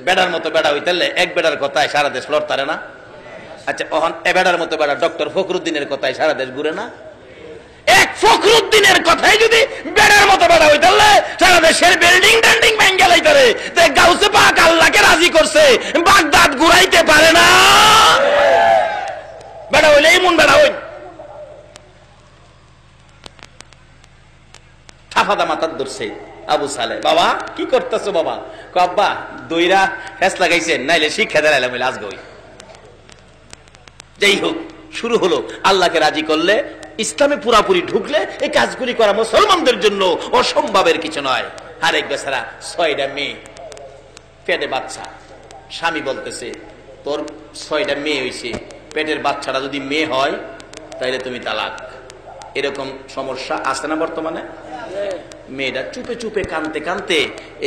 বেড়ার মতো বেড়া হইতালে এক বেড়ার কথায় সারা দেশ লড়তারে না? আচ্ছা, এ বেড়ার মতো বেড়া ডক্টর ফখরুদ্দিনের কথায় সারা দেশ ঘুরে না? এক ফখরুদ্দিনের কথাই যদি বেড়ার মতো বেড়া হইতালে সারা দেশের বিল্ডিং টেন্ডিং ভেঙে লাইতারে। গাউসে পাক আল্লাহকে রাজি করছে, বাগদাদ ঘুরাইতে পারে না। বেড়া হইলে এমন বেড়া হই। আফাদা মাথার ধরছে আবু সালে, বাবা কি করতেছো বাবা? আব্বা দইরা ফেস লাগাইছেন, নাইলে শিক্ষা দেলাইলাম আজকে। যাই হোক, শুরু হলো। আল্লাহকে রাজি করলে, ইসলামে পুরাপুরি ঢুকলে এই কাজগুলি করা মুসলমানদের জন্য অসম্ভবের কিছু নয়। আরেক বেচারা 6টা মেয়ে, পেটে বাচ্চা। স্বামী বলতেছে, তোর 6টা মেয়ে হয়েছে, পেটের বাচ্চাটা যদি মেয়ে হয় তাহলে তুমি তালাক। এরকম সমস্যা আছে না বর্তমানে? মেয়েটা চুপে চুপে কানতে কানতে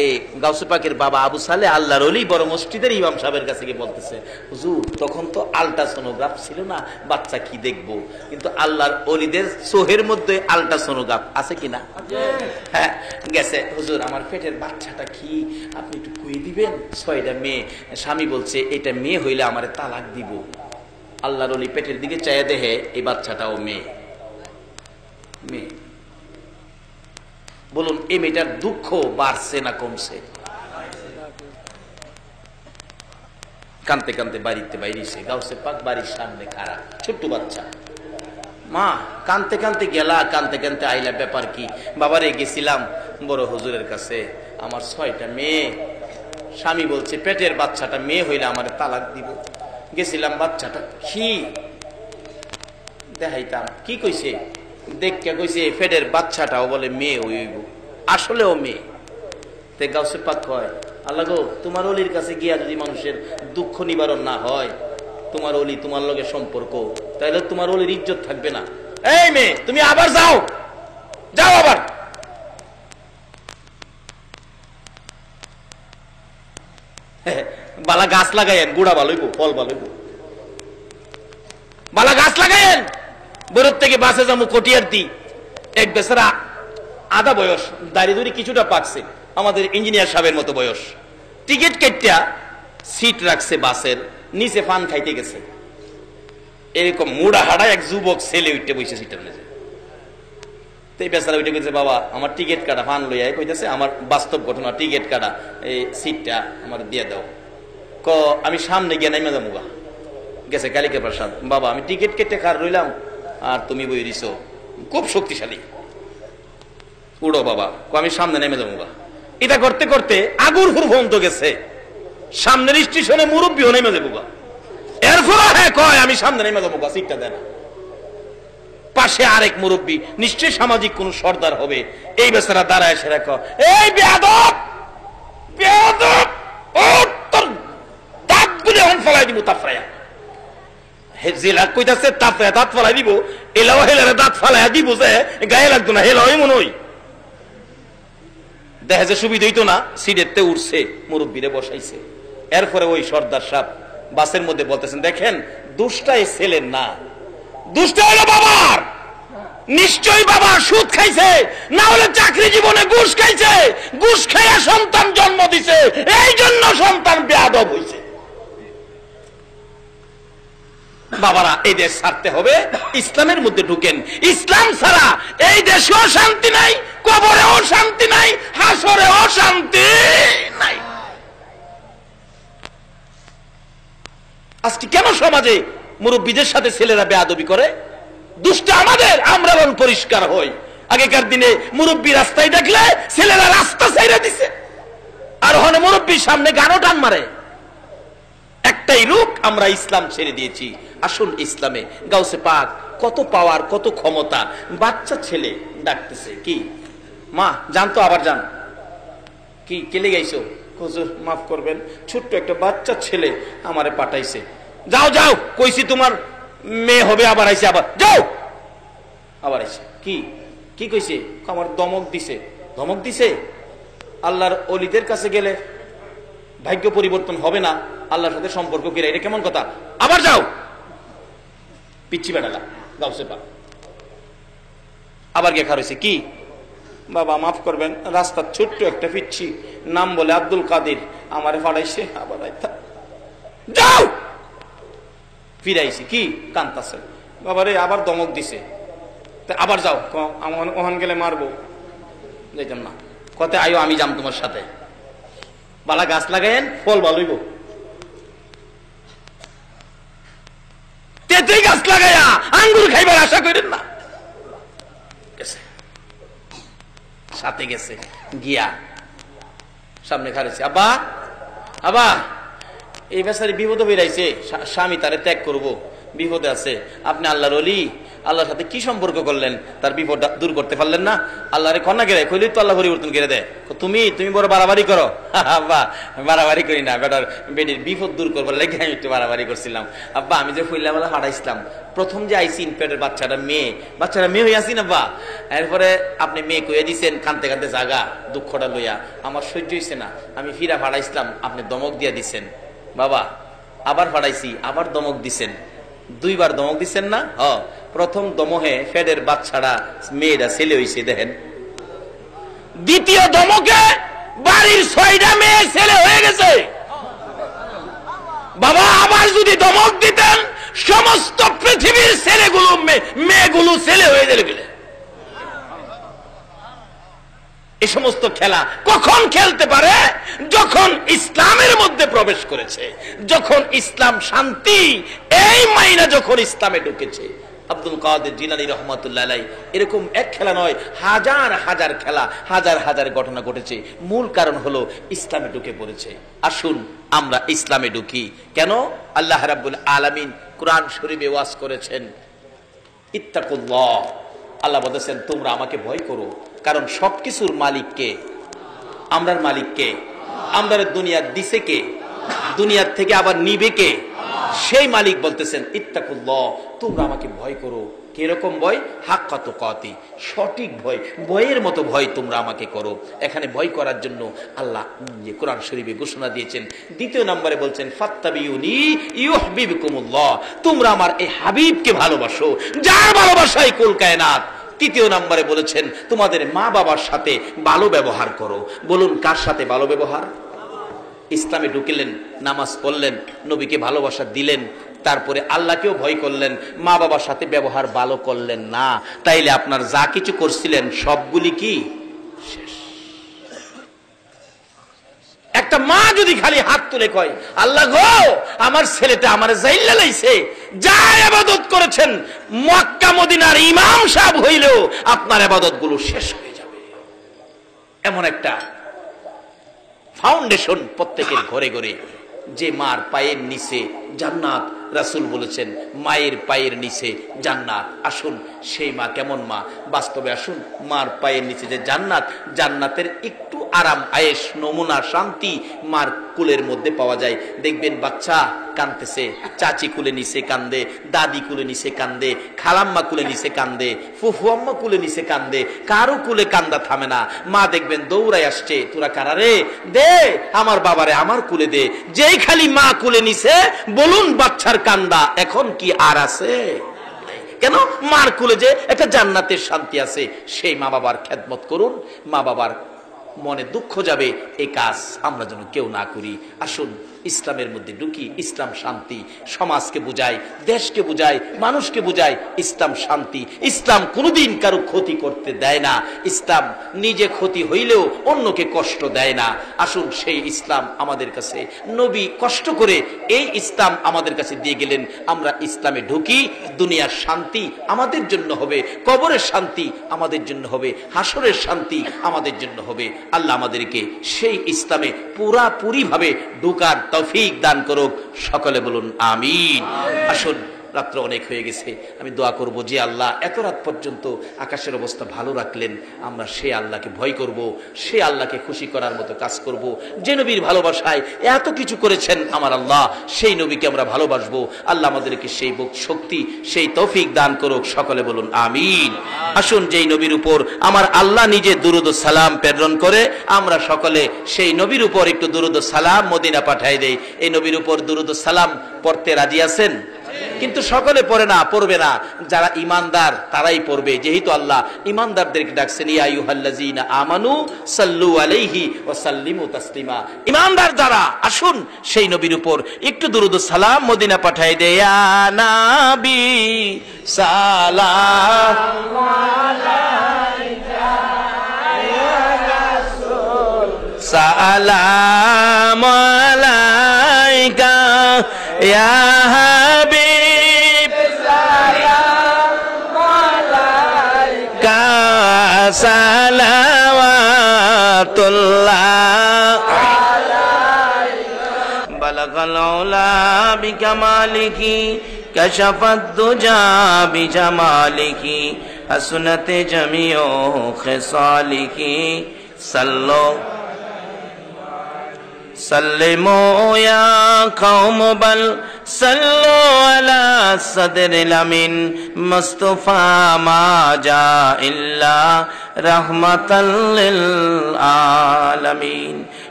এই গাউসে পাকের বাবা আবু সালে আল্লাহর ওলি বড় মসজিদের ইমাম সাহেবের কাছে গিয়ে বলতেছে, হুজুর তখন তো আল্ট্রাসোনোগ্রাফ ছিল না, বাচ্চা কি দেখবো, কিন্তু আল্লাহর ওলিদের চোহের মধ্যে আল্ট্রাসোনোগ্রাফ আছে কিনা? হ্যাঁ, গেছে। হুজুর আমার পেটের বাচ্চাটা কি, আপনি একটু কুয়ে দিবেন? 6টা মেয়ে। স্বামী বলছে, এটা মেয়ে হইলে আমারে তালাক দিব। আল্লাহর ওলি পেটের দিকে চাইয়া দেখে এই বাচ্চাটাও মেয়ে। মেয়ে। বলুন এই মেয়েটার দুঃখ বাড়ছে না কমছে? কানতে কানতে বাড়িতে বাইরেছে। গাউসে পাক বাড়ির সামনে খারাপ, ছোট্ট বাচ্চা। মা কানতে কানতে গেলা, কানতে কানতে আইলা, ব্যাপার কি? বাবারে গেছিলাম বড় হুজুরের কাছে, আমার 6টা মেয়ে। স্বামী বলছে পেটের বাচ্চাটা মেয়ে হইলে আমার তালাক দিব। গেছিলাম, বাচ্চাটা কি দেখাইতাম। কি কইছে? দেখে কইছে পেটের বাচ্চাটাও বলে মেয়ে হইব, আসলেও মেয়ে। তে গাউসে পাক কয়, আল্লাহ গো, তোমার অলির কাছে গিয়া যদি মানুষের দুঃখ নিবারণ না হয়, তোমার অলি তোমার লগে সম্পর্ক, তাহলে তোমার অলির ইজ্জত থাকবে না। এই মেয়ে তুমি আবার যাও, যাও আবার। বালা গাছ লাগাইয়েন, গুড়া ভালো হইব, ফল ভালো হইব। বালা গাছ লাগাইয়েন। বরফ থেকে বাসে যাবো কটিয়ার দি। এক বেচারা আধা বয়স, দাড়ি দুড়ি কিছুটা পাকছে, আমাদের ইঞ্জিনিয়ার সাহেবের মতো বয়স। টিকিট কেটটা সিট রাখছে বাসের নিচে, পান খাইতে গেছে। এরকম মুড়া হাড়া এক যুবক ছেলে উঠতে বসে সিটের নিচে। তো বেচারা উঠে গেছে, বাবা আমার টিকিট কাটা, পান লইয়া কইতেছে, আমার বাস্তব ঘটনা, টিকিট কাটা, এই সিটটা আমার দিয়ে দাও। ক আমি সামনে গিয়ে নাইমা যাবো। গেছে কালিকা প্রসাদ, বাবা আমি টিকিট কেটে খার রইলাম আর তুমি বই দিছো, খুব শক্তিশালী, উড়ো বাবা। আমি সামনে নেমে যাবো। এটা করতে করতে আগুর হুর ভন্ত গেছে, সামনের স্টেশনে মুরব্বী নেমে যাবো। এরপর হ্যাঁ কয় আমি সামনে নেমে যাবো, সিটটা দেয় না। পাশে আরেক মুরব্বী, নিশ্চয়ই সামাজিক কোন সর্দার হবে। এই বেচারা দাঁড়ায়, সেরা কয়, এই বেয়াদব বেয়াদব, ও তোর দাঁতগুলি এখন ফেলাই দিব তাফরায়া। জেলা কইতাছে তাফরায়া দাঁত ফেলাই দিব, এলাও হেলারে দাঁত ফেলাই দিব, যে গায়ে লাগতো না, হেলা মনে হই। দেখা যায় সুবিধা হইতো না, সিটেতে উঠছে, মুরব্বীরে বসাইছে। এরপরে ওই সর্দার সাহেব বাসের মধ্যে বলতেছেন, দেখেন দোষটা এই ছেলের না, দোষটা হলো বাবার। নিশ্চয়ই বাবা সুদ খাইছে, না হলে চাকরি জীবনে ঘুষ খাইছে, ঘুষ খাইয়া সন্তান জন্ম দিছে, এই জন্য সন্তান বেয়াদব হইছে। বাবারা এই দেশ ছাড়তে হবে, ইসলামের মধ্যে ঢুকেন। ইসলাম ছাড়া এই দেশেও শান্তি নাই, কবরেও শান্তি নাই, হাসরেও শান্তি নাই। আজকে কেন সমাজে মুরব্বীদের সাথে ছেলেরা বেয়াদবি করে? দুষ্ট আমাদের, আমরা বল পরিষ্কার হই। আগেকার দিনে মুরব্বী রাস্তায় দেখলে ছেলেরা রাস্তা ছাইরা দিছে, আর ওখানে মুরব্বীর সামনে গানও টান মারে। একটাই রূপ, আমরা ইসলাম ছেড়ে দিয়েছি। আসুন ইসলামে। গাউসে পাক কত পাওয়ার, কত ক্ষমতা। বাচ্চা ছেলে ডাকতেছে, কি মা জানতো, আবার যান। কি কেলে গাইছো? হুজুর মাফ করবেন, ছোট্ট একটা বাচ্চা ছেলে আমারে পাঠাইছে। যাও যাও, কইছি তোমার মেয়ে হবে, আবার আইছে, আবার যাও, আবার আইছে। কি কি কইছে? আমার ধমক দিছে। ধমক দিছে? আল্লাহর ওলিদের কাছে গেলে ভাগ্য পরিবর্তন হবে না, আল্লাহর সাথে সম্পর্ক কিরা, এটা কেমন কথা? আবার যাও। পিচ্ছি বেড়ালা গাউসে পাক আবার গেখা রয়েছে। কি বাবা মাফ করবেন, রাস্তার ছোট্ট একটা পিচ্ছি, নাম বলে আব্দুল কাদির, আমারে ফাড়াইছে, আবার যাও। ফিরাইছি। কি কান্তাছে? বাবারে আবার ধমক দিছে, আবার যাও। ওখান গেলে মারবো, যাইতাম না। কতে আয়ো, আমি যাম তোমার সাথে। বালা গাছ লাগাইন, ফল ভালোইব। তেতেই গাছ লাগাইয়া আঙ্গুর খাইবার আশা করেন না। সাথে গেছে, গিয়া সামনে খাড়েছে, আব্বা আব্বা এই বেচারি বিপদে বেরাইছে, স্বামী তারে ত্যাগ করব, বিপদে আছে, আপনি আল্লাহর ওলি, আল্লাহর সাথে কি সম্পর্ক করলেন, তার বিপদ দূর করতে পারলেন না? আল্লাহরে কন্যা কেড়ে কইলি তো আল্লাহ পরিবর্তন করে দেয়। তুমি বড় বাড়াবাড়ি করো। আব্বা বাড়াবাড়ি করি না, বেটার বেটির বিপদ দূর করবার লেগে আমি একটু বাড়াবাড়ি করছিলাম। আব্বা আমি যে ফুল্লা বেলা হাঁটাইছিলাম, প্রথম যে আইসি পেটের বাচ্চাটা মেয়ে হয়ে আসি না বা, এরপরে আপনি মেয়ে কইয়া দিচ্ছেন, কানতে কানতে জাগা দুঃখটা লইয়া, আমার সহ্য হয়েছে না, আমি ফিরা ফাড়াইছিলাম, আপনি দমক দিয়া দিচ্ছেন, বাবা আবার ফাড়াইছি, আবার দমক দিচ্ছেন, 2 বার দমক দিচ্ছেন না? প্রথম দমহে ফেডের বাচ্চাটা মেয়েরা ছেলে হয়েছে দেখেন, দ্বিতীয় দমকে বাড়ির 6টা মেয়ে ছেলে হয়ে গেছে। বাবা আবার যদি দমক দিতেন, সমস্ত পৃথিবীর ছেলেগুলো মেয়েগুলো ছেলে হয়ে যাবে। এই সমস্ত খেলা কখন খেলতে পারে? যখন ইসলামের মধ্যে প্রবেশ করেছে, যখন ইসলাম শান্তি, এই মাইনা যখন ইসলামে ঢুকেছে। আব্দুল কাদের জিলানী রহমাতুল্লাহ আলাইহি এরকম এক খেলা নয়, হাজার হাজার খেলা, হাজার হাজার ঘটনা ঘটেছে। মূল কারণ হলো ইসলামে ঢুকে পড়েছে। আসুন আমরা ইসলামে ঢুকি। কেন? আল্লাহ রাব্বুল আলামিন কুরআন শরীফে ওয়াজ করেছেন, ইত্তাকুল্লাহ, আল্লাহ বলেছেন তোমরা আমাকে ভয় করো। কারণ সবকিছুর মালিক কে? আমরার মালিক কে? আমরার দুনিয়ার দিছে কে? দুনিয়ার থেকে আবার নিবে কে? সেই মালিক বলতেছেন ইত্তাকুল্লাহ, তোমরা আমাকে ভয় করো। কিরকম ভয়? হাক্কা তুকাতি, সঠিক ভয়, ভয়ের মতো ভয় তোমরা আমাকে করো। এখানে ভয় করার জন্য আল্লাহ যে কোরআন শরীফে ঘোষণা দিয়েছেন। দ্বিতীয় নম্বরে বলছেন ফাত্তাবিউনি ইউহিব্বুকুমুল্লাহ, তোমরা আমার এই হাবিবকে ভালোবাসো, যার ভালোবাসায় কুল কায়নাত। তৃতীয় নম্বরে বলেছেন তোমাদের মা বাবার সাথে ভালো ব্যবহার করো। বলুন কার সাথে ভালো ব্যবহার? ইসলামে ঢুকিলেন, নামাজ পড়লেন, নবীকে ভালোবাসা দিলেন, তারপরে আল্লাহকেও ভয় করলেন, মা বাবার সাথে ব্যবহার ভালো করলেন না, তাইলে আপনার যা কিছু করছিলেন সবগুলি কি শেষ। একটা মা যদি খালি হাত তুলে কয় আল্লাহ গো আমার ছেলেটা আমার জাইল্লা লাইছে, যা ইবাদত করেছেন মক্কা মদিনার ইমাম সাহেব হইলেও আপনার ইবাদত গুলো শেষ হয়ে যাবে। এমন একটা ফাউন্ডেশন প্রত্যেকের ঘরে ঘরে, যে মার পায়ের নিচে জান্নাত। রাসূল বলেছেন মায়ের পায়ের নিচে জান্নাত। আসুন সেই মা কেমন মা বাস্তবে আসুন, মার পায়ের নিচে যে জান্নাত, জান্নাতের একটু আরাম আয়েশ নমুনা শান্তি মার কুলের মধ্যে পাওয়া যায়। দেখবেন বাচ্চা কাঁদতেছে, চাচি কুলে নিচে কান্দে, দাদি কুলে নিচে কান্দে, খালাম্মা কুলে নিচে কান্দে, ফুফু আম্মা কুলে নিচে কান্দে, কারো কুলে কান্দা থামে না। মা দেখবেন দৌড়ায় আসছে, তোরা কারারে দে আমার বাবারে আমার কুলে দে। যেই খালি মা কুলে নিছে, বলুন বাচ্চার কান্দা এখন কি আর আছে? কেন? মার কুলে যে একটা জান্নাতের শান্তি আছে। সেই মা বাবার খেদমত করুন, মা বাবার মনে দুঃখ যাবে, এই কাজ আমরা যেন কেউ না করি। আসুন ইসলামের মধ্যে ঢুকি। ইসলাম শান্তি, সমাজকে বুঝায়, দেশকে বুঝায়, মানুষকে বুঝায়। ইসলাম শান্তি, ইসলাম কোনোদিন কারো ক্ষতি করতে দেয় না। ইসলাম নিজে ক্ষতি হইলেও অন্যকে কষ্ট দেয় না। আসুন সেই ইসলাম আমাদের কাছে নবী কষ্ট করে এই ইসলাম আমাদের কাছে দিয়ে গেলেন। আমরা ইসলামে ঢুকি, দুনিয়ার শান্তি আমাদের জন্য হবে, কবরের শান্তি আমাদের জন্য হবে, হাসরের শান্তি আমাদের জন্য হবে। আল্লাহ আমাদেরকে সেই ইসলামে পুরাপুরি ভাবে ঢুকার তৌফিক দান করুক। সকলে বলুন আমিন। আসুন রাত্র অনেক হয়ে গেছে, আমি দোয়া করব যে আল্লাহ এত রাত পর্যন্ত আকাশের অবস্থা ভালো রাখলেন, আমরা সে আল্লাহকে ভয় করব, সে আল্লাহকে খুশি করার মতো কাজ করব। যে নবীর ভালোবাসায় এত কিছু করেছেন আমার আল্লাহ, সেই নবীকে আমরা ভালোবাসবো। আল্লাহ আমাদেরকে সেই শক্তি, সেই তৌফিক দান করুক। সকলে বলুন আমিন। আসুন যেই নবীর উপর আমার আল্লাহ নিজে দুরুদ ও সালাম প্রেরণ করে, আমরা সকলে সেই নবীর উপর একটু দুরুদ ও সালাম মদিনা পাঠাই দেই। এই নবীর উপর দুরুদ ও সালাম পড়তে রাজি আছেন? কিন্তু সকলে পড়ে না, পড়বে না, যারা ইমানদার তারাই পড়বে। যেহেতু আল্লাহ ইমানদারদেরকে ডাকছেন ইয়া আইয়ুহাল্লাযীনা আমানু সাল্লু আলাইহি ওয়া সাল্লিমু তাসলিমা। ইমানদার যারা, আসুন সেই নবীর উপর একটু দুরুদ ও সালাম মদিনা পাঠাই দেয়। ইয়া নবী সালাম আলাইকা ইয়া রাসূল সালাম আলাইকা ইয়া হাবিব সালাম আলাইকা সালাম বালাগাল উলা বিকামালিহি কাশাফাদ দুজা বিজামালিহি হাসনাতে জামিউ খিসালিহি সাল্লু سلموا يا قوم بل صلوا على صدر الأمين مصطفى ما جاء إلا رحمة للعالمين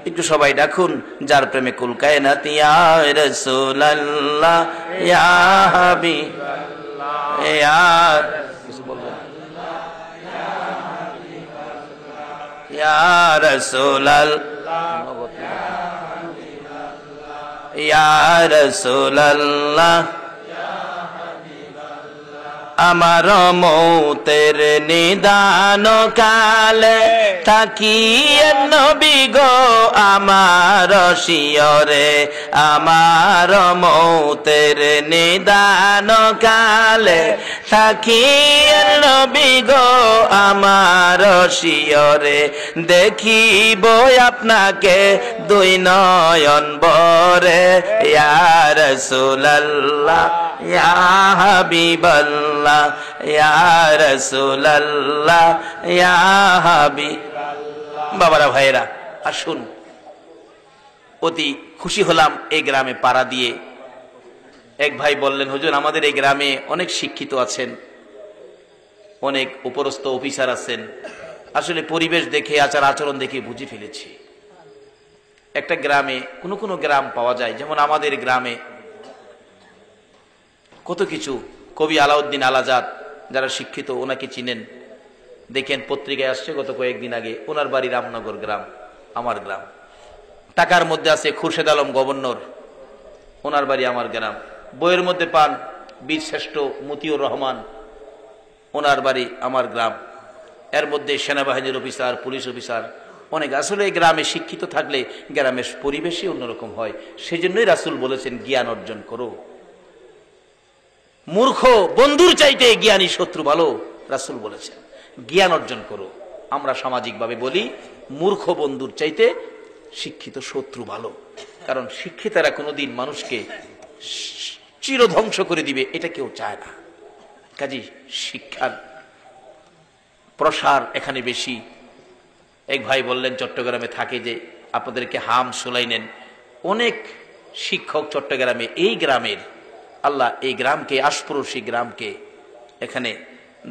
একটু সবাই ডাকুন যার প্রেমে কুল কায়নাত ইয়া রাসূলুল্লাহ ইয়া হাবিবাল্লাহ ইয়া ইয়া রাসূলুল্লাহ ইয়া রাসূলুল্লাহ আমার মৌতের নিদান কালে থাকিয়ে নবী গো আমার শিয়রে আমার মৌতের নিদান কালে থাকিয়ে নবী গো আমার শিয়রে দেখিব আপনাকে দুই নয়ন ভরে ইয়া রাসূলুল্লাহ ইয়া হাবিবাল্লাহ ইয়া রাসূলুল্লাহ ইয়া হাবিবাল্লাহ। বাবারা ভাইরা আসুন, অতি খুশি হলাম এই গ্রামে পাড়া দিয়ে। এক ভাই বললেন, হুজুর আমাদের এই গ্রামে অনেক শিক্ষিত আছেন, অনেক উপরস্থ অফিসার আছেন, আসলে পরিবেশ দেখে আচার আচরণ দেখে বুঝে ফেলেছি। একটা গ্রামে কোনো গ্রাম পাওয়া যায়, যেমন আমাদের গ্রামে কত কিছু। কবি আলাউদ্দিন আলাজাদ যারা শিক্ষিত ওনাকে চিনেন, দেখেন পত্রিকায় আসছে গত কয়েকদিন আগে, ওনার বাড়ি রামনগর গ্রাম, আমার গ্রাম। টাকার মধ্যে আছে খুরশেদ আলম গভর্নর, ওনার বাড়ি আমার গ্রাম। বইয়ের মধ্যে পান বীর শ্রেষ্ঠ মতিউর রহমান, ওনার বাড়ি আমার গ্রাম। এর মধ্যে সেনাবাহিনীর অফিসার, পুলিশ অফিসার অনেক। আসলে এই গ্রামে শিক্ষিত থাকলে গ্রামের পরিবেশই অন্যরকম হয়। সেজন্যই রাসূল বলেছেন জ্ঞান অর্জন করো। মূর্খ বন্ধুর চাইতে জ্ঞানী শত্রু ভালো, রাসূল বলেছেন জ্ঞান অর্জন করো। আমরা সামাজিকভাবে বলি মূর্খ বন্ধুর চাইতে শিক্ষিত শত্রু ভালো, কারণ শিক্ষিতরা কোনোদিন মানুষকে চিরধ্বংস করে দিবে এটা কেউ চায় না। কাজী শিক্ষার প্রসার এখানে বেশি। এক ভাই বললেন চট্টগ্রামে থাকে যে আপনাদেরকে হাম শুনাইলেন, অনেক শিক্ষক চট্টগ্রামে, এই গ্রামের আল্লাহ এই গ্রামকে, আশপড়শী গ্রামকে, এখানে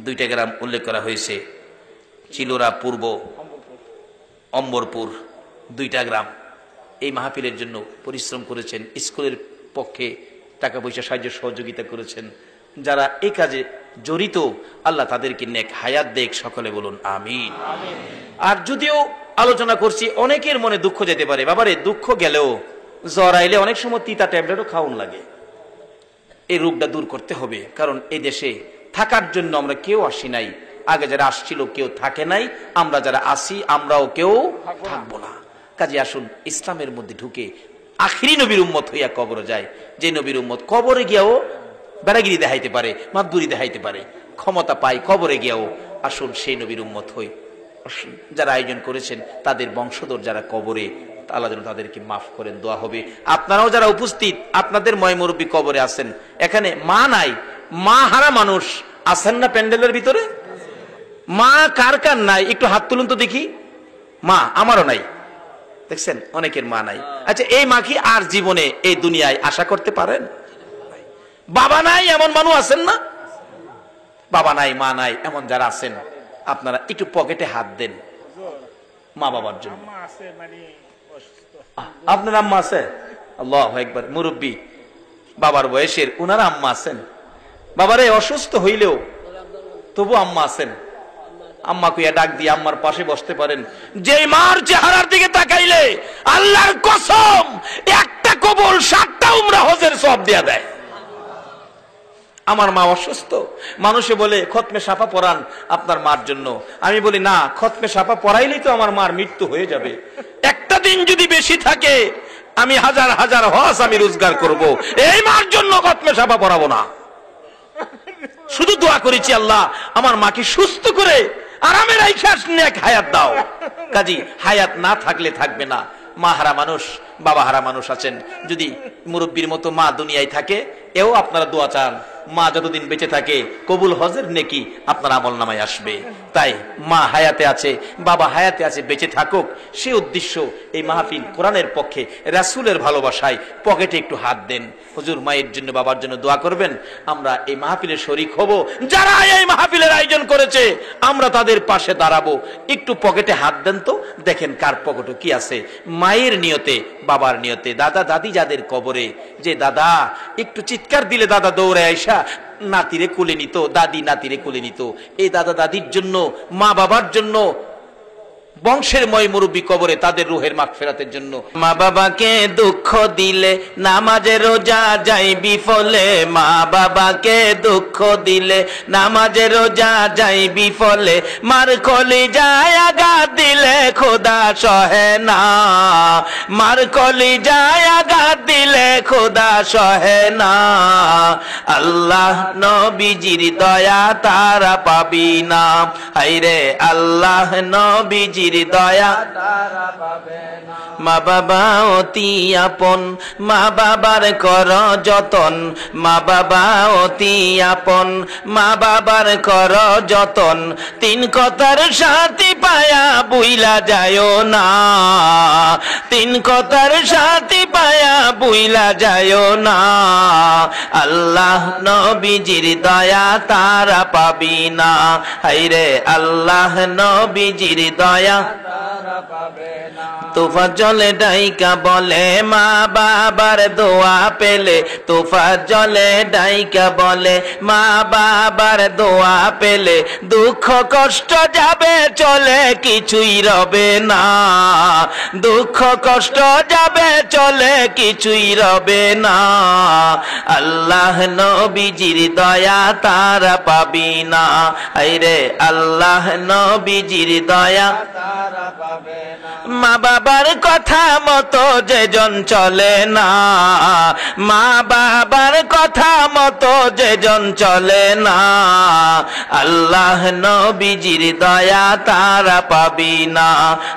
দুইটা গ্রাম উল্লেখ করা হয়েছে, চিলোরা পূর্ব, অম্বরপুর, দুইটা গ্রাম এই মাহফিলের জন্য পরিশ্রম করেছেন, স্কুলের পক্ষে টাকা পয়সা সাহায্য সহযোগিতা করেছেন। যারা এই কাজে জড়িত আল্লাহ তাদেরকে নেক হায়াত দেখ, সকলে বলুন আমিন। আর যদিও আলোচনা করছি, অনেকের মনে দুঃখ যেতে পারে, বাবারে দুঃখ গেলেও জ্বর আইলে অনেক সময় তিতা ট্যাবলেটও খাওয়ান লাগে। এই রোগটা দূর করতে হবে, কারণ এই দেশে থাকার জন্য আমরা কেউ আসি নাই। আগে যারা আসছিল কেউ থাকে নাই, আমরা যারা আসি আমরাও কেউ থাকবো না। কাজে আসুন ইসলামের মধ্যে ঢুকে আখিরি নবীর উম্মত হইয়া কবরে যায়। যে নবীর উম্মত কবরে গিয়াও বেড়াগিরি দেখাইতে পারে, মাতবুরি দেখাইতে পারে, ক্ষমতা পায় কবরে গিয়াও, আসুন সেই নবীর উম্মত হই। যারা আয়োজন করেছেন তাদের বংশধর যারা কবরে, আল্লাহ যেন তাদেরকে মাফ করেন, দোয়া হবে। আপনারাও যারা উপস্থিত, আপনাদের ময় মুরব্বী কবরে আছেন, এখানে মা নাই, মা হারা মানুষ আছেন না প্যান্ডেলের ভিতরে? মা কার কার নাই একটু হাত তুলুন তো দেখি। মা আমারও নাই, দেখছেন অনেকের মা নাই। আচ্ছা এই মা কি আর জীবনে এই দুনিয়ায় আশা করতে পারেন? বাবা নাই এমন মানুষ আছেন না? বাবা নাই মা নাই এমন যারা আছেন, আপনারা একটু পকেটে হাত দেন মা বাবার জন্য। আপনার আম্মা আছে? আল্লাহু আকবার, মুরব্বী বাবার বয়সের, উনার আম্মা আছেন। বাবারে অসুস্থ হইলেও তবু আম্মা আছেন, আম্মা কুইয়া ডাক দিয়ে আম্মার পাশে বসতে পারেন। যে মার চেহারার দিকে তাকাইলে আল্লাহর কসম একটা কবুল 7টা উমরা হজের সওয়াব দিয়া দেয়। আমার মা অসুস্থ, মানুষে বলে খতমে সাফা পড়ান আপনার মার জন্য। আমি বলি না, খতমে সাফা পড়াইলেই তো আমার মার মৃত্যু হয়ে যাবে। একটা দিন যদি বেশি থাকে আমি হাজার হাজার হজ আমি রোজগার করব, এই মার জন্য খতমে সাফা পড়াবো না। শুধু দোয়া করেছি আল্লাহ আমার মাকে সুস্থ করে আরামের নেক হায়াত দাও। কাজী হায়াত না থাকলে থাকবে না, মা হারা মানুষ, বাবা হারা মানুষ আছেন, যদি মুরব্বীর মতো মা দুনিয়ায় থাকে, এও আপনারা দোয়া চান, মা যতদিন বেঁচে থাকে কবুল হজের নেকি আপনার আমল নামায় আসবে। তাই মা হায়াতে আছে, বাবা হায়াতে আছে, বেঁচে থাকুক, সে উদ্দেশ্য এই মাহফিল কোরআনের পক্ষে, রাসূলের ভালোবাসায় পকেটে একটু হাত দেন। হুজুর মায়ের জন্য, বাবার জন্য দোয়া করবেন। আমরা এই মাহফিলে শরীক হব, যারা এই মাহফিলের আয়োজন করেছে আমরা তাদের পাশে দাঁড়াবো। একটু পকেটে হাত দেন তো, দেখেন কার পকেটে কি আছে। মায়ের নিয়তে, বাবার নিয়তে, দাদা দাদি যাদের কবরে, যে দাদা একটু চিৎকার দিলে দাদা দৌড়ে আইসা নাতিরে কোলে নিত, দাদি নাতিরে কোলে নিত, এই দাদা দাদির জন্য, মা বাবার জন্য, বংশের ময় মুরব্বী কবরে, তাদের রুহের মাগফিরাতের জন্য। মা বাবাকে দুঃখ দিলে নামাজে রোজা যায় বিফলে, মা বাবাকে দুঃখ দিলে নামাজে রোজা যায় বিফলে, মার কলিজায় আঘাত দিলে খোদা সহে না, মার কলিজায় আঘাত দিলে খোদা সহে না। আল্লাহ নবীজির দয়া তারা পাবি না, হায়রে আল্লাহ নবীজির দয়া তারা পাবে না। মা বাবা অতি আপন, মা বাবার কর যতন, মা বাবা অতি আপন, মা বাবার কর যতন, তিন কথার সাথী পায়া বুইলা যায় না, তিন কথার সাথী পায়া বুইলা যায় না। আল্লাহ নবীজির দয়া তারা পাবি না, হায়রে আল্লাহ নবীজির দয়া তারা পাবে না। তোফাজ্জলে ডাইকা বলে মা বাবার দোয়া পেলে, তোফাজ্জলে ডাইকা বলে মা বাবার দোয়া পেলে, দুঃখ কষ্ট যাবে চলে কিছুই রবে না, দুঃখ কষ্ট যাবে চলে কিছুই রবে না। আল্লাহ নবীজির দয়া তারা পাবি না, হায়রে আল্লাহ নবীজির দয়া তারা পাবে না। মা বাবার কথা মতো যেজন চলে না, মা বাবার কথা মতো যেজন চলে না, আল্লাহ নবীজির দয়া তারা পাবি না,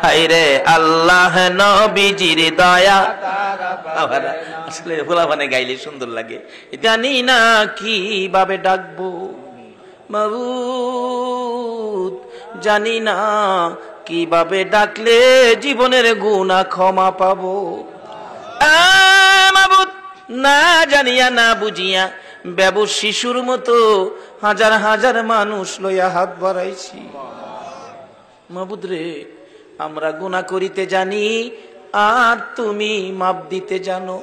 হায়রে আল্লাহ নবীজির দয়া তারা পাবে না। আসলে ফুলাফানে গাইলে সুন্দর লাগে। জানি না কিভাবে ডাকবো মাবুদ, জানি না কিভাবে ডাকলে জীবনের গুনাহ ক্ষমা পাবো। মাবুদ, না জানিয়া না বুঝিয়া বেবুস শিশুর মতো হাজার হাজার মানুষ লইয়া হাত বাড়াইছি। মাবুদ রে, আমরা গুনাহ করিতে জানি আর তুমি মাপ দিতে জানো,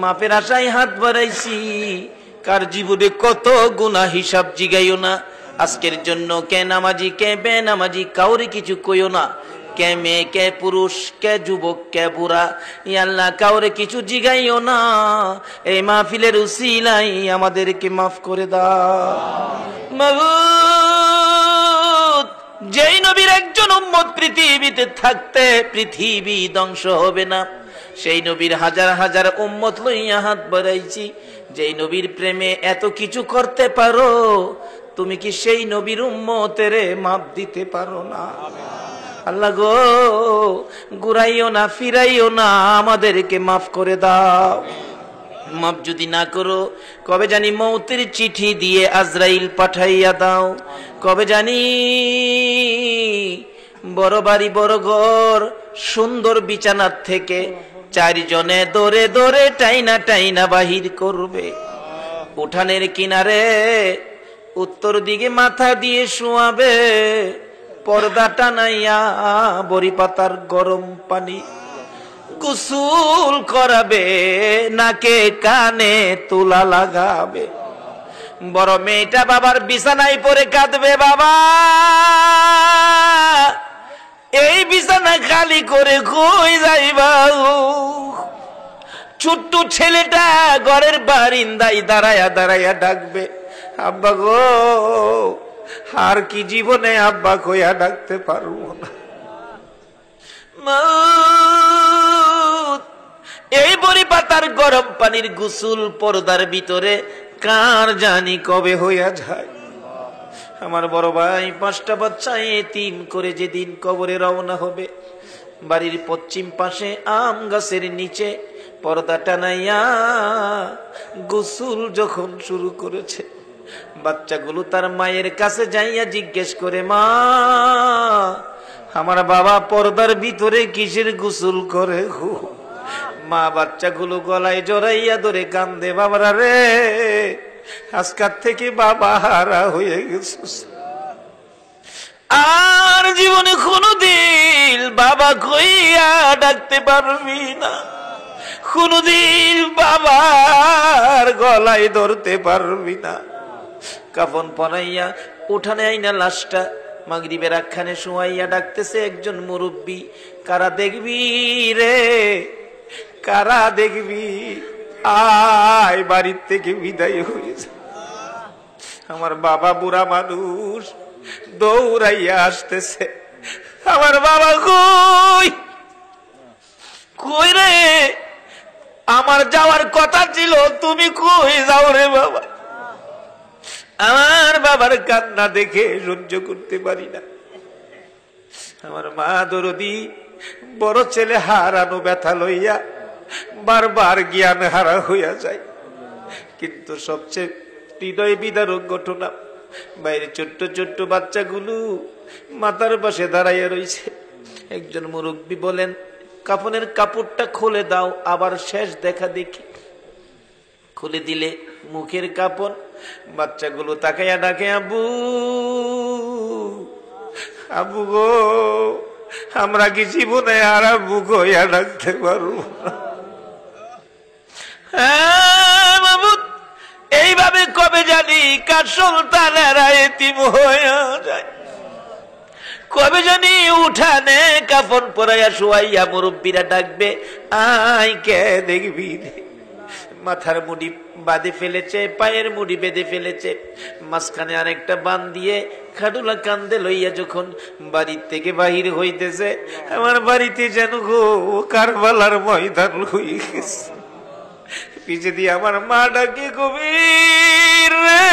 মাপের আশায় হাত বাড়াইছি। কার জীবনে কত গুনাহ হিসাব জিগাইও না। আজকের জন্য কে নামাজি কে বেনামাজি কাউরে কিছু কইও না, কে মেয়ে কে পুরুষ কে যুবক কে বুড়া, ইয়া আল্লাহ কাউরে কিছু জিগাইও না। এই মাহফিলের উসিলাই আমাদেরকে মাফ করে দাও মাবুদ। যেই নবীর একজন উম্মত পৃথিবীতে থাকতে পৃথিবী ধ্বংস হবে না, সেই নবীর হাজার হাজার উম্মত লইয়া হাত বাড়াইছি। যেই নবীর প্রেমে এত কিছু করতে পারো, তুমি কি সেই নবীর উম্মতের মাপ দিতে পারো না? আল্লাহ গো, ঘুরাইও না ফিরাইও না, আমাদেরকে মাফ করে দাও। মাফ যদি না করো, কবে জানি মৌতের চিঠি দিয়ে আজরাইল পাঠাইয়া দাও। কবে জানি বড় বাড়ি বড় ঘর সুন্দর বিছানার থেকে চারজনে দৌড়ে দৌড়ে টাইনা টাইনা বাহির করবে। উঠানের কিনারে উত্তর দিকে মাথা দিয়ে শোয়াবে, পর্দা টানাইয়া বড়ি পাতার গরম পানি গোসল করাবে, নাকে কানে তুলা লাগাবে। বড় মেয়েটা বাবার বিছানায় পড়ে কাঁদবে, বাবা এই বিছানা খালি করে কই যাইবা? ছোট্ট ছেলেটা ঘরের বারিন্দায় দাঁড়ায়া দাঁড়ায়া ডাকবে, আব্বা গো, আর কি জীবনে আব্বা কইয়া ডাকতে পারবো না। এই বড়ি পাতার গরম পানির গোসল পর্দার ভিতরে কার জানি কবে হইয়া যায়। আমার বড় ভাই 5টা বাচ্চা এতিম করে যেদিন কবরে রওনা হবে, বাড়ির পশ্চিম পাশে আম গাছের নিচে পর্দা টানাইয়া গোসল যখন শুরু করেছে, বাচ্চাগুলো তার মায়ের কাছে যাইয়া জিজ্ঞেস করে, মা আমার বাবা পর্দার ভিতরে কিসের গোসল করে গো? মা বাচ্চাগুলো গলায় জড়াইয়া ধরে কান্দে, বাবারা রে আজকাল থেকে বাবা হারা হয়ে গেছে, আর জীবনে কোনদিন বাবা কইয়া ডাকতে পারবি না, কোনদিন বাবার গলায় ধরতে পারবি না। কাফন পরাইয়া উঠানে আইনা লাশটা মাগরিবের আখ্যানে শোয়াইয়া ডাকতেছে একজন মুরব্বী, কারা দেখবি রে, কারা দেখবি, আয় বাড়ির থেকে বিদায় হয়েছে। আমার বাবা বুড়া মানুষ দৌড়াইয়া আসতেছে, আমার বাবা কই, কই রে, আমার যাওয়ার কথা ছিল, তুমি কই যাও রে বাবা? আমার বাবার কান্না দেখে সহ্য করতে পারি না। আমার মা দরদি বড় ছেলে হারানো ব্যথা লইয়া বারবার জ্ঞান হারা হইয়া যায়। কিন্তু সবচেয়ে হৃদয় বিদারক ঘটনা, বাইরে ছোট্ট ছোট্ট বাচ্চাগুলো মাথার পাশে দাঁড়াইয়া রয়েছে। একজন মুরব্বী বলেন, কাফনের কাপড়টা খুলে দাও, আবার শেষ দেখা দেখি। খুলে দিলে মুখের কাপড়, বাচ্চাগুলো তাকাইয়া ডাকে, আবু আবু গো, আমরা কি জীবনে আর আবু গইয়া ডাকতে পারবো? এইভাবে কবে জানি কার সন্তানেরা এতিম হইয়া যায়, কবে জানি উঠানে কাফন পরাইয়া শুয়াইয়া মুরব্বীরা ডাকবে, আই কে দেখবি রে। মাথার মুড়ি বাঁধে ফেলেছে, পায়ের মুড়ি বেঁধে ফেলেছে, মাঝখানে আরেকটা বান দিয়ে খাডুলা কান্দে লইয়া যখন বাড়ির থেকে বাহির হইতেছে, আমার বাড়িতে যেন গো কারবালার ময়দান হয়ে গেছে। পিছে দিয়ে আমার মা ডাকে, কবির রে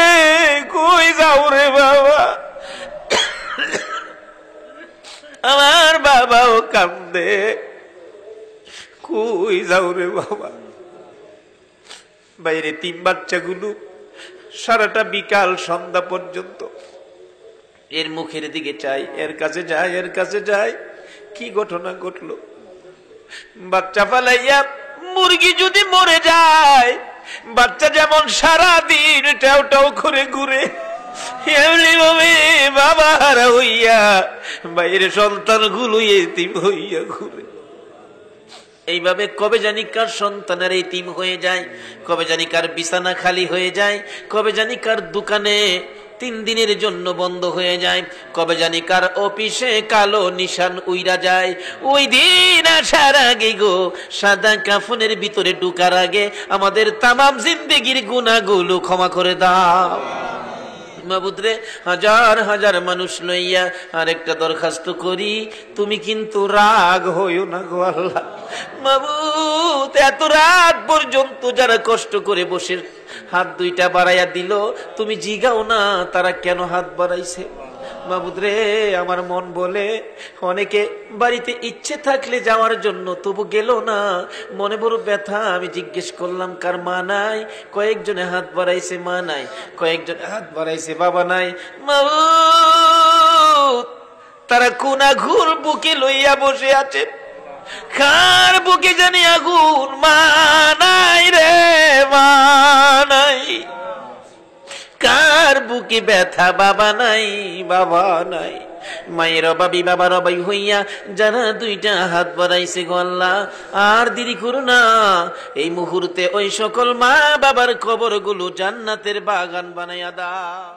কই যাও রে বাবা? আমার বাবাও কান্দে, কই যাও রে বাবা? বাইরে তিন বাচ্চাগুলো সারাটা বিকাল সন্ধ্যা পর্যন্ত এর মুখের দিকে চাই, এর কাছে যায়, এর কাছে যায়। কি ঘটনা ঘটলো? বাচ্চা ফালাইয়া মুরগি যদি মরে যায়, বাচ্চা যেমন সারাদিন টাও টাও করে ঘুরে, এমনি ভাবে বাবা হারা হইয়া বাইরে সন্তান গুলো এতিম হইয়া ঘুরে। এইভাবে কবে জানি কার সন্তানের এতিম হয়ে যায়, কবে জানি কার বিছানা খালি হয়ে যায়, কবে জানি কার দোকানে 3 দিনের জন্য বন্ধ হয়ে যায়, কবে জানি কার অফিসে কালো নিশান উইরা যায়। ওই দিন আসার আগে গো, সাদা কাফনের ভিতরে ঢুকার আগে আমাদের তামাম জিন্দেগির গুনাহগুলো ক্ষমা করে দাও মাবুদরে। হাজার হাজার মানুষ লইয়া আরেকটা দরখাস্ত করি, তুমি কিন্তু রাগ হইও না গো আল্লাহ। মাবুদ, এত রাত পর্যন্ত যারা কষ্ট করে বসে হাত দুইটা বাড়াইয়া দিল, তুমি জিগাও না তারা কেন হাত বাড়াইছে। মাবুদরে, আমার মন বলে অনেকে বাড়িতে ইচ্ছে থাকলে যাওয়ার জন্য তবু গেল না, মনে বড় ব্যথা। আমি জিজ্ঞেস করলাম কার মা নাই, কয়েকজনে হাত বাড়াইছে মা নাই, কয়েকজনে হাত বাড়াইছে বাবা নাই। মাবুদ, তারা কোন আগুন বুকে লইয়া বসে আছে, কার বুকে জানি আগুন, মা নাই রে, মা নাই। কার বুকে ব্যথা, বাবা নাই, বাবা নাই। মায়ের অভাবী বাবার অভাবী হইয়া যারা দুইটা হাত বাড়াইছে গো আল্লাহ, আর দেরি করো না, এই মুহূর্তে ওই সকল মা বাবার কবরগুলো জান্নাতের বাগান বানাইয়া দাও।